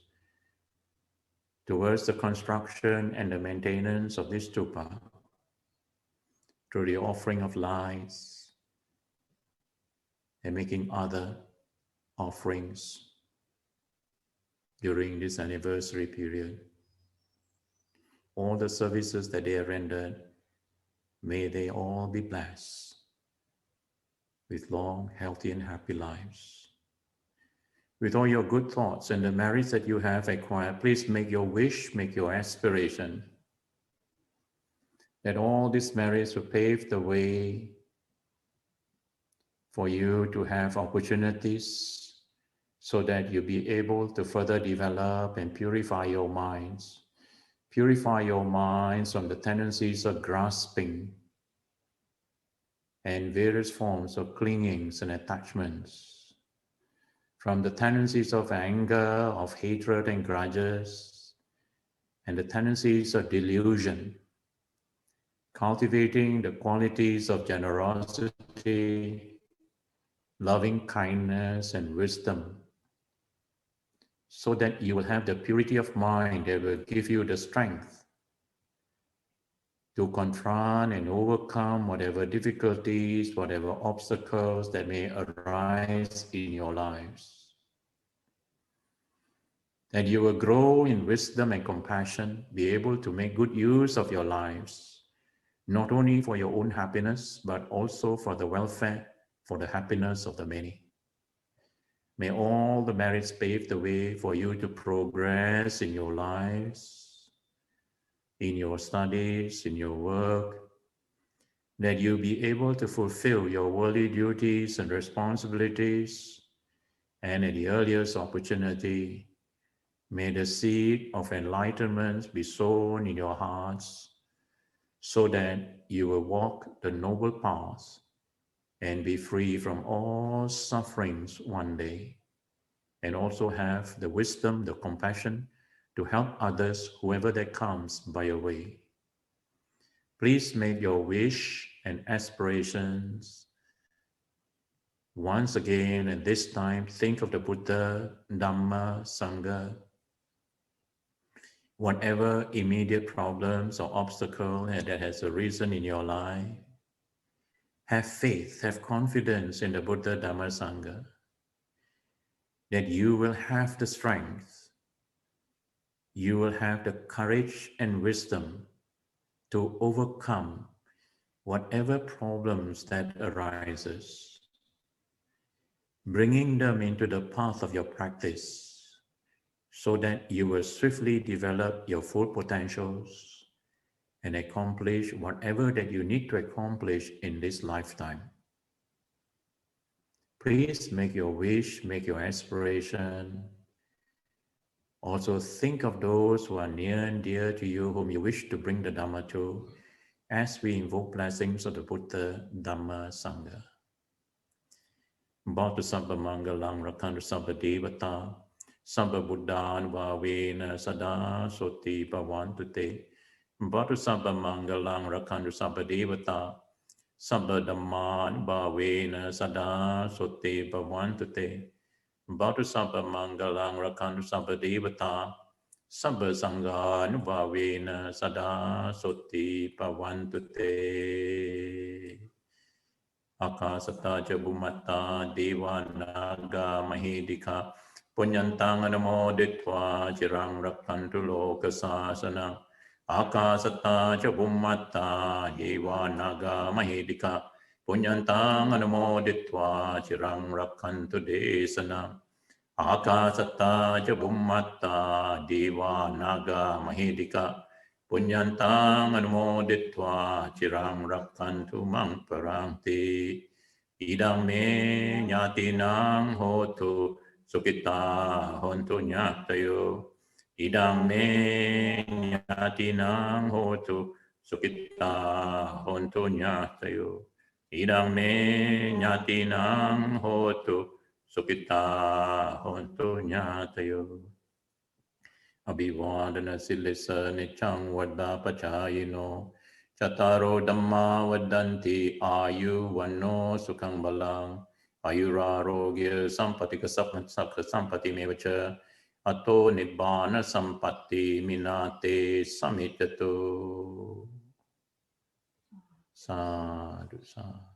towards the construction and the maintenance of this stupa, through the offering of lights and making other offerings during this anniversary period. All the services that they have rendered, may they all be blessed with long, healthy, and happy lives. With all your good thoughts and the merits that you have acquired, please make your wish, make your aspiration, that all these merits will pave the way for you to have opportunities so that you'll be able to further develop and purify your minds. Purify your minds from the tendencies of grasping and various forms of clingings and attachments, from the tendencies of anger, of hatred and grudges, and the tendencies of delusion, cultivating the qualities of generosity, loving kindness, and wisdom, so that you will have the purity of mind that will give you the strength to confront and overcome whatever difficulties, whatever obstacles that may arise in your lives. That you will grow in wisdom and compassion, be able to make good use of your lives, not only for your own happiness, but also for the welfare, for the happiness of the many. May all the merits pave the way for you to progress in your lives, in your studies, in your work, that you be able to fulfill your worldly duties and responsibilities, and at the earliest opportunity, may the seed of enlightenment be sown in your hearts, so that you will walk the noble path and be free from all sufferings one day, and also have the wisdom, the compassion to help others, whoever that comes by your way. Please make your wish and aspirations. Once again, and this time, think of the Buddha, Dhamma, Sangha. Whatever immediate problems or obstacle that has arisen in your life, have faith, have confidence in the Buddha, Dhamma, Sangha, that you will have the strength, you will have the courage and wisdom to overcome whatever problems that arises, bringing them into the path of your practice, so that you will swiftly develop your full potentials and accomplish whatever that you need to accomplish in this lifetime. Please make your wish, make your aspiration. Also think of those who are near and dear to you, whom you wish to bring the Dhamma to, as we invoke blessings of the Buddha, Dhamma, Sangha. Bhatu Sabba Mangalam Rakantu Sabba Devata, Sabba Buddhan Vavena Sada Soti Bhavantu Te, Bhatu Sabba Mangalang Rakandu Sabba Devata Sabba Dhamman Bhavena Sada Sote Bhavantute Bhatu Sabba Mangalang Rakandu Sabba Devata Sabba Sangha Bhavena Sada Sote Bhavantute Akasata Jabumata Deva Naga Mahidika Punyantang Anamoditva Chirang Rakantu Loka Sasana Akasata Jabumata Deva Naga Mahidika Punyantang Anamoditva Chirang Rakantu Desana Akasata Jabumata Deva Naga Mahidika Punyantang Anumoditva Chirang Rakantu Mang Paranti Idang me Nyatinang Hotu Sukita Hontu Nyatayo Idang me Nyatinang Hotu Sukita Hontu Nyatayo Idang me Nyatinang Hotu Sukita Hontu Nyatayo Abhivadana Silisa Nichang Vada Pachayino Chataro Dhamma Vadanti Ayu Vano Sukhang Balang Ayurarogya Sampatika Sampati Mevacha Ato Nibbana Sampatti Minate Samitato Sadhu Sadhu